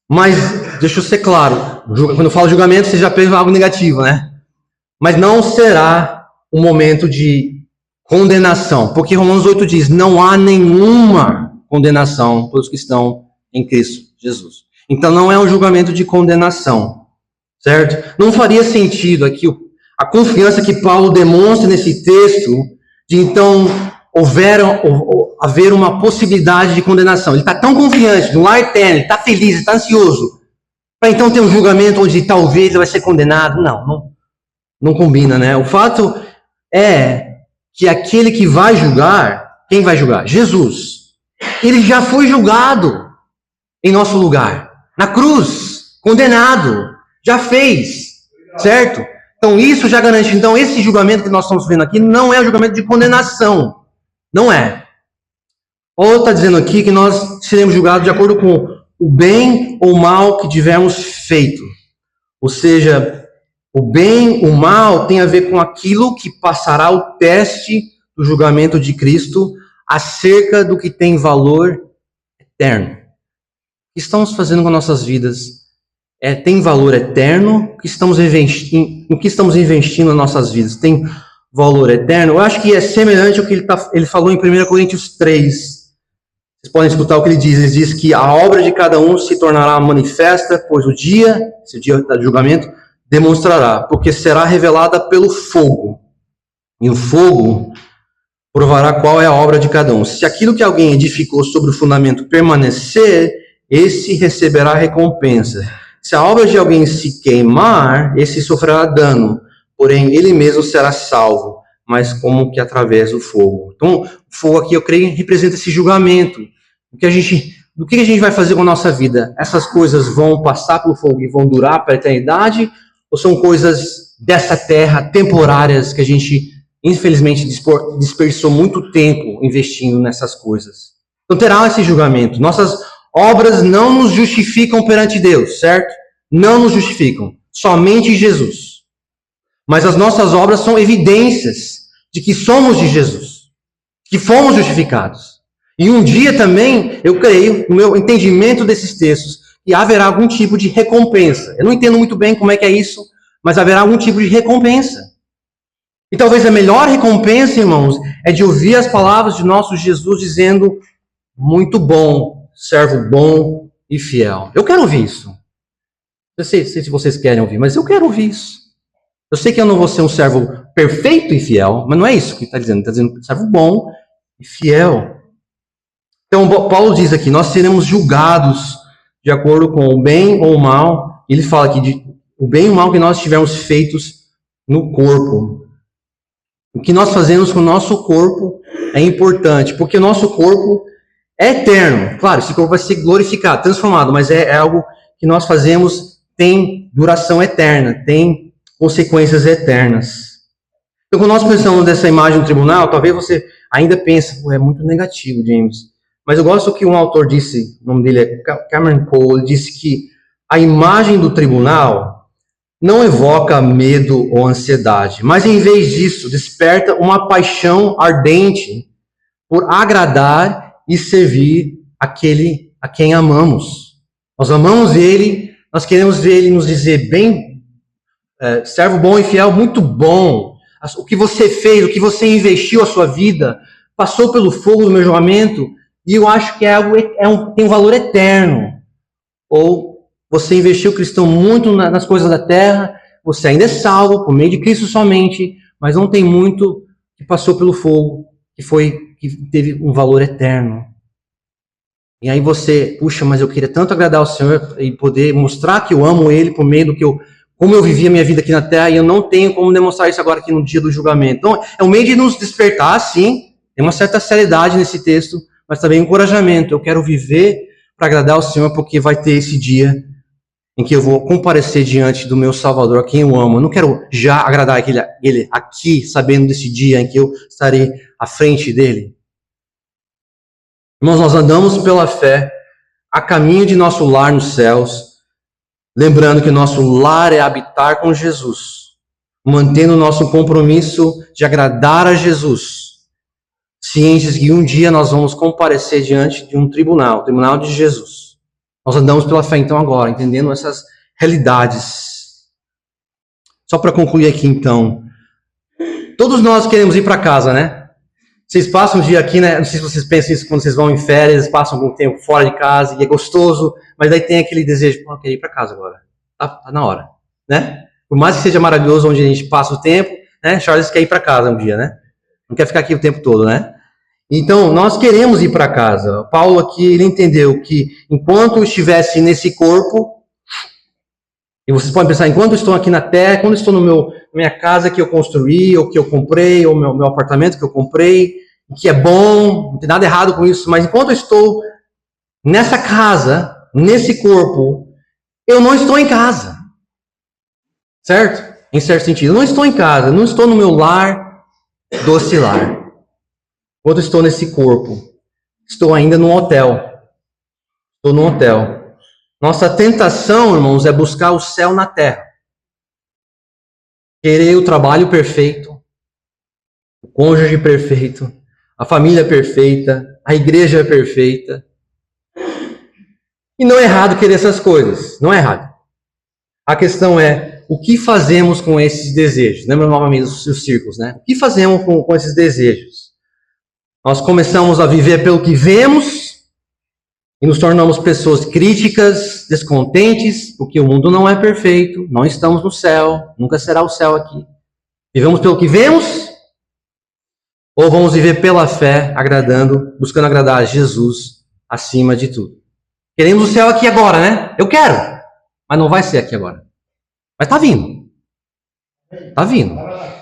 Mas, deixa eu ser claro, quando eu falo julgamento, você já pensa em algo negativo, né? Mas não será um momento de condenação, porque Romanos 8 diz, não há nenhuma condenação para os que estão em Cristo Jesus. Então não é um julgamento de condenação, certo? Não faria sentido aqui a confiança que Paulo demonstra nesse texto de então haver uma possibilidade de condenação. Ele está tão confiante, no lar eterno, ele está feliz, ele está ansioso, para então ter um julgamento onde talvez ele vai ser condenado. Não combina, né? O fato é que aquele que vai julgar, quem vai julgar? Jesus. Ele já foi julgado em nosso lugar, na cruz, condenado, já fez, certo? Então isso já garante, então esse julgamento que nós estamos vendo aqui não é um julgamento de condenação, não é. Paulo está dizendo aqui que nós seremos julgados de acordo com o bem ou o mal que tivermos feito. Ou seja, o bem, o mal tem a ver com aquilo que passará o teste do julgamento de Cristo acerca do que tem valor eterno. O que estamos fazendo com nossas vidas tem valor eterno? No que estamos investindo nas nossas vidas tem valor eterno? Eu acho que é semelhante ao que ele falou em 1 Coríntios 3. Vocês podem escutar o que ele diz. Ele diz que a obra de cada um se tornará manifesta, pois esse dia do julgamento, demonstrará, porque será revelada pelo fogo. E o fogo provará qual é a obra de cada um. Se aquilo que alguém edificou sobre o fundamento permanecer, esse receberá recompensa. Se a obra de alguém se queimar, esse sofrerá dano, porém ele mesmo será salvo, mas como que através do fogo. Então, o fogo aqui, eu creio, representa esse julgamento. Do que a gente vai fazer com a nossa vida? Essas coisas vão passar pelo fogo e vão durar para a eternidade? Ou são coisas dessa terra, temporárias, que a gente, infelizmente, desperdiçou muito tempo investindo nessas coisas? Então terá esse julgamento. Nossas obras não nos justificam perante Deus, certo? Não nos justificam. Somente Jesus. Mas as nossas obras são evidências de que somos de Jesus, que fomos justificados. E um dia também, eu creio, no meu entendimento desses textos, que haverá algum tipo de recompensa. Eu não entendo muito bem como é que é isso, mas haverá algum tipo de recompensa. E talvez a melhor recompensa, irmãos, é de ouvir as palavras de nosso Jesus dizendo: muito bom, servo bom e fiel. Eu quero ouvir isso. Eu sei se vocês querem ouvir, mas eu quero ouvir isso. Eu sei que eu não vou ser um servo perfeito e fiel, mas não é isso que está dizendo. Está dizendo servo bom e fiel. Então, Paulo diz aqui, nós seremos julgados de acordo com o bem ou o mal. Ele fala aqui de o bem e o mal que nós tivermos feitos no corpo. O que nós fazemos com o nosso corpo é importante, porque o nosso corpo é eterno. Claro, esse corpo vai ser glorificado, transformado, mas é algo que nós fazemos, tem duração eterna, tem consequências eternas. Então, quando nós pensamos nessa imagem do tribunal, talvez você ainda pense, é muito negativo, James. Mas eu gosto do que um autor disse, o nome dele é Cameron Cole, ele disse que a imagem do tribunal não evoca medo ou ansiedade, mas em vez disso, desperta uma paixão ardente por agradar e servir aquele a quem amamos. Nós amamos ele, nós queremos ver ele nos dizer bem, servo bom e fiel, muito bom. O que você fez, o que você investiu a sua vida, passou pelo fogo do meu julgamento, e eu acho que tem um valor eterno. Ou você investiu, cristão, muito nas coisas da terra, você ainda é salvo por meio de Cristo somente, mas não tem muito que passou pelo fogo, que teve um valor eterno. E aí você, puxa, mas eu queria tanto agradar ao Senhor e poder mostrar que eu amo Ele por meio do como eu vivi a minha vida aqui na terra, e eu não tenho como demonstrar isso agora aqui no dia do julgamento. Então, é um meio de nos despertar, sim, tem uma certa seriedade nesse texto, mas também encorajamento. Eu quero viver para agradar ao Senhor, porque vai ter esse dia em que eu vou comparecer diante do meu Salvador, a quem eu amo. Eu não quero já agradar Ele aqui, sabendo desse dia em que eu estarei à frente dEle. Irmãos, nós andamos pela fé, a caminho de nosso lar nos céus, lembrando que nosso lar é habitar com Jesus, mantendo o nosso compromisso de agradar a Jesus, cientes que um dia nós vamos comparecer diante de um tribunal, o tribunal de Jesus. Nós andamos pela fé então agora, entendendo essas realidades. Só para concluir aqui então, todos nós queremos ir para casa, né? Vocês passam um dia aqui, né? Não sei se vocês pensam isso quando vocês vão em férias, passam algum tempo fora de casa e é gostoso, mas daí tem aquele desejo, eu quero ir para casa agora. Tá na hora, né? Por mais que seja maravilhoso onde a gente passa o tempo, né? Charles quer ir para casa um dia, né? Não quer ficar aqui o tempo todo, né? Então, nós queremos ir para casa. Paulo aqui, ele entendeu que enquanto eu estivesse nesse corpo, e vocês podem pensar, enquanto eu estou aqui na terra, quando eu estou na minha casa que eu construí, ou que eu comprei, ou meu apartamento que eu comprei, que é bom, não tem nada errado com isso, mas enquanto eu estou nessa casa, nesse corpo, eu não estou em casa. Certo? Em certo sentido. Eu não estou em casa, não estou no meu lar doce lar. Quando estou nesse corpo, estou ainda no hotel. Estou no hotel. Nossa tentação, irmãos, é buscar o céu na terra. Querer o trabalho perfeito, o cônjuge perfeito, a família é perfeita, a igreja é perfeita. E não é errado querer essas coisas, não é errado. A questão é, o que fazemos com esses desejos? Lembra novamente os círculos, né? O que fazemos com esses desejos? Nós começamos a viver pelo que vemos e nos tornamos pessoas críticas, descontentes, porque o mundo não é perfeito, não estamos no céu, nunca será o céu aqui. Vivemos pelo que vemos? Ou vamos viver pela fé, buscando agradar a Jesus acima de tudo? Queremos o céu aqui agora, né? Eu quero, mas não vai ser aqui agora. Mas está vindo. Está vindo.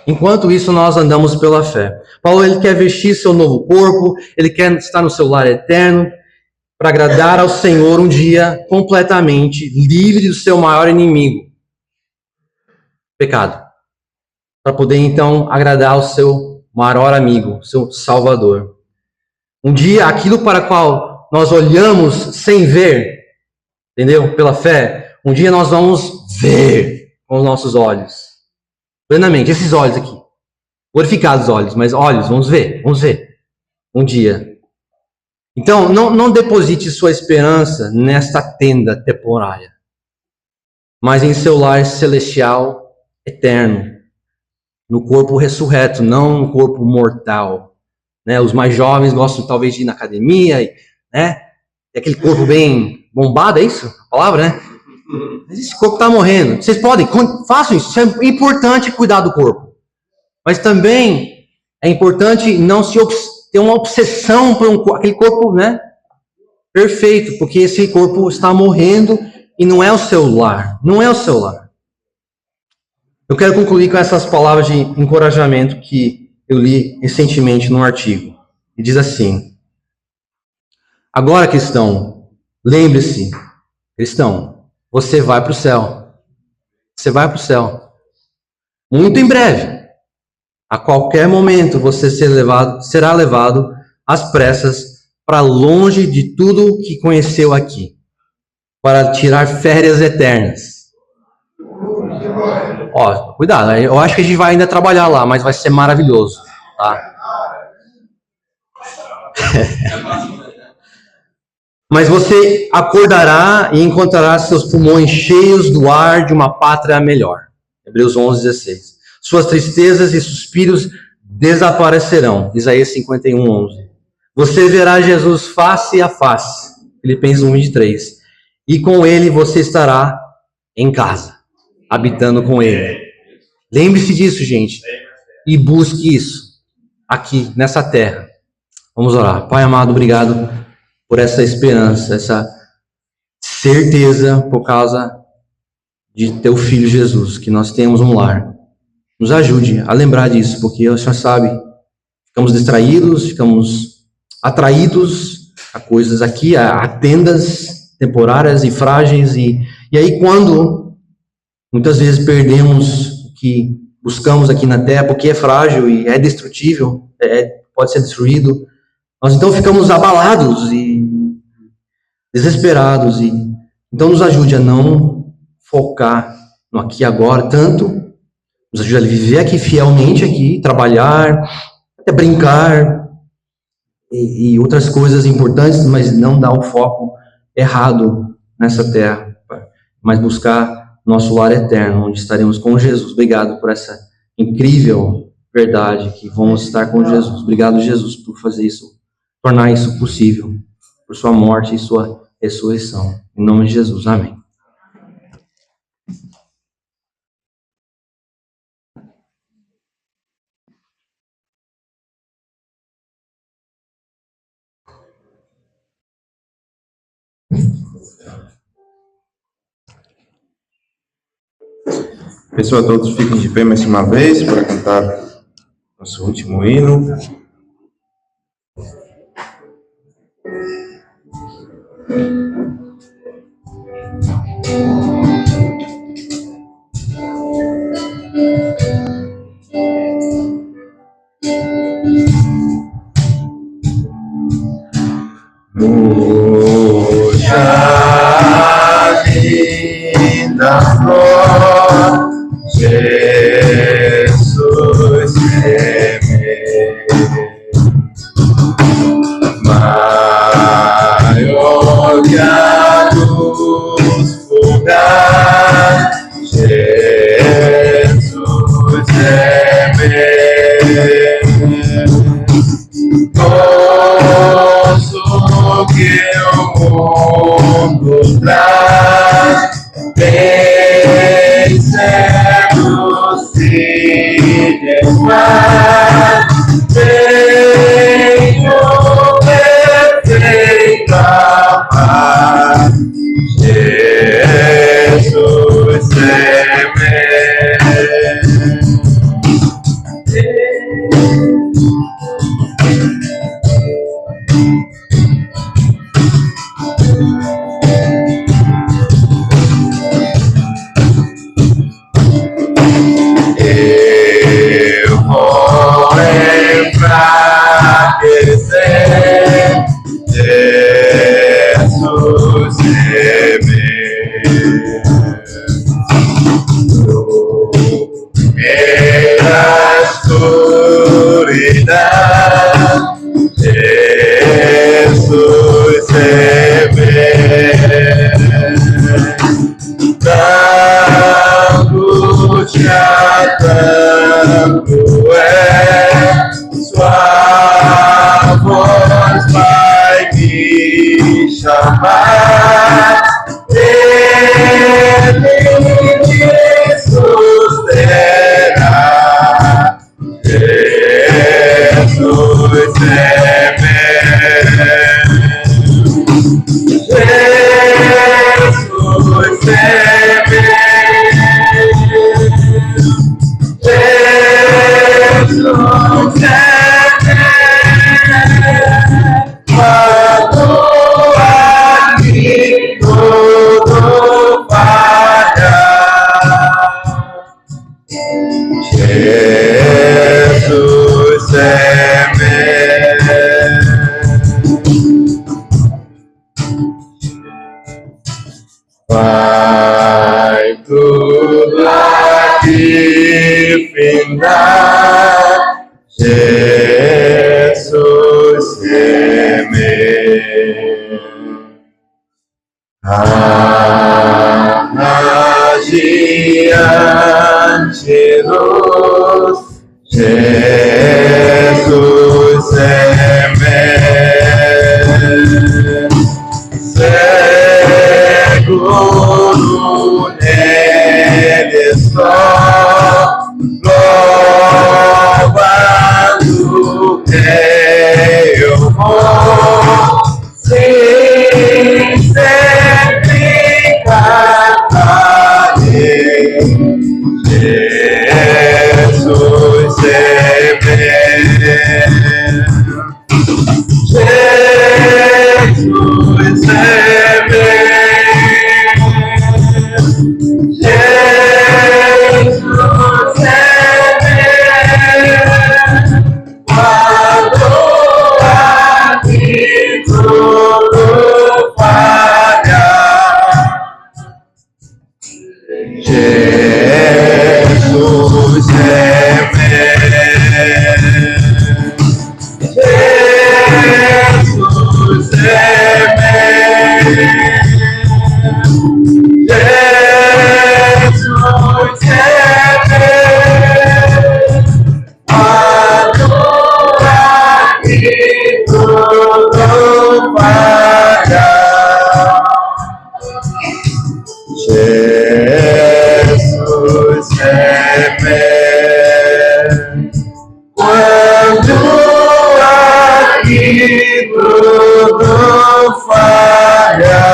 Enquanto isso, nós andamos pela fé. Paulo, ele quer vestir seu novo corpo, ele quer estar no seu lar eterno, para agradar ao Senhor um dia completamente livre do seu maior inimigo, pecado. Para poder, então, agradar ao seu maior amigo, seu Salvador. Um dia, aquilo para o qual nós olhamos sem ver, entendeu? Pela fé, um dia nós vamos ver com os nossos olhos. Plenamente, esses olhos aqui. Glorificados olhos, mas olhos, vamos ver. Um dia. Então, não deposite sua esperança nesta tenda temporária, mas em seu lar celestial eterno, no corpo ressurreto, não no corpo mortal. Né? Os mais jovens gostam talvez de ir na academia, né? Tem aquele corpo bem bombado, é isso? A palavra, né? Mas esse corpo está morrendo. Vocês podem, façam isso. Isso é importante cuidar do corpo. Mas também é importante não se ter uma obsessão por aquele corpo, né? Perfeito, porque esse corpo está morrendo e não é o seu lar. Não é o seu lar. Eu quero concluir com essas palavras de encorajamento que eu li recentemente num artigo. E diz assim: agora, cristão, lembre-se, cristão, você vai para o céu. Você vai para o céu. Muito em breve. A qualquer momento você será levado às pressas para longe de tudo que conheceu aqui, para tirar férias eternas. Ó, cuidado, eu acho que a gente vai ainda trabalhar lá, mas vai ser maravilhoso, tá? Mas você acordará e encontrará seus pulmões cheios do ar de uma pátria melhor. Hebreus 11:16. Suas tristezas e suspiros desaparecerão. Isaías 51:11. Você verá Jesus face a face. Filipenses 1:23. E com ele você estará em casa, habitando com ele. Lembre-se disso, gente. E busque isso aqui, nessa terra. Vamos orar. Pai amado, obrigado por essa esperança, essa certeza por causa de teu Filho Jesus, que nós temos um lar. Nos ajude a lembrar disso, porque o Senhor sabe, ficamos distraídos, ficamos atraídos a coisas aqui, a tendas temporárias e frágeis, e aí quando muitas vezes perdemos o que buscamos aqui na terra, porque é frágil e é destrutível, pode ser destruído, nós então ficamos abalados e desesperados, e então nos ajude a não focar no aqui e agora tanto. Nos ajuda a viver aqui fielmente, aqui, trabalhar, até brincar e outras coisas importantes, mas não dar o foco errado nessa terra, mas buscar nosso lar eterno, onde estaremos com Jesus. Obrigado por essa incrível verdade que vamos estar com Jesus. Obrigado, Jesus, por fazer isso, tornar isso possível, por sua morte e sua ressurreição. Em nome de Jesus, amém. Pessoal, todos fiquem de pé mais uma vez para cantar nosso último hino. Mucha linda flor, Jesus teme, longo traz, vencemos se desfaz, Senhor, perfeita paz, Jesus sempre. Eu vou enfraquecer, Jesus é meu. Na escuridão, Jesus é meu. Da angústia tanto é, sua voz vai me chamar, Ele me susterá, Jesus é meu, Jesus é meu. Jesus é quando aqui tudo falha, Jesus é meu. Vai tudo aqui findar, Jesus é meu. Adiante luz, Jesus é meu. Seguro nele estou, louvando eu vou, sim, sempre cantarei, Jesus é meu. Jesus é meu, Jesus é meu, quando aqui tudo falha, Jesus é meu. Jesus é meu, Jesus é meu, quando aqui tudo falha, Jesus é meu, quando aqui tudo falha,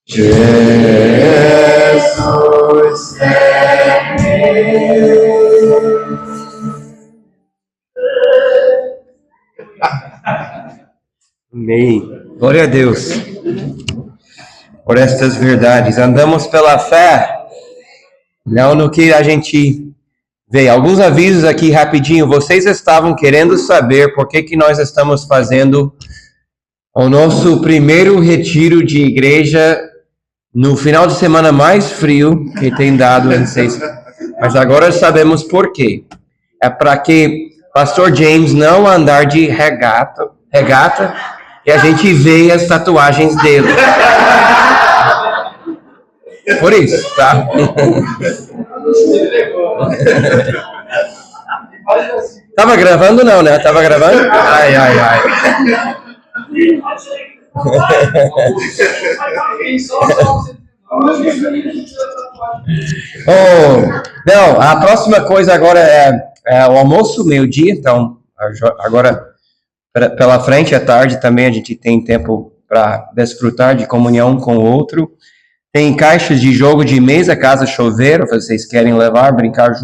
Jesus é meu. Amém. Glória a Deus por estas verdades. Andamos pela fé, não no que a gente vê. Alguns avisos aqui rapidinho. Vocês estavam querendo saber por que nós estamos fazendo o nosso primeiro retiro de igreja no final de semana mais frio que tem dado em 6. Mas agora sabemos por quê. É para que Pastor James não andar de regata e a gente vê as tatuagens dele. Por isso, tá? Tava gravando não, né? Tava gravando? Ai. Não, a próxima coisa agora é o almoço, meio-dia, então agora pela frente, à tarde também a gente tem tempo para desfrutar de comunhão com o outro. Tem caixas de jogo de mesa, caso chover, ou vocês querem levar, brincar juntos.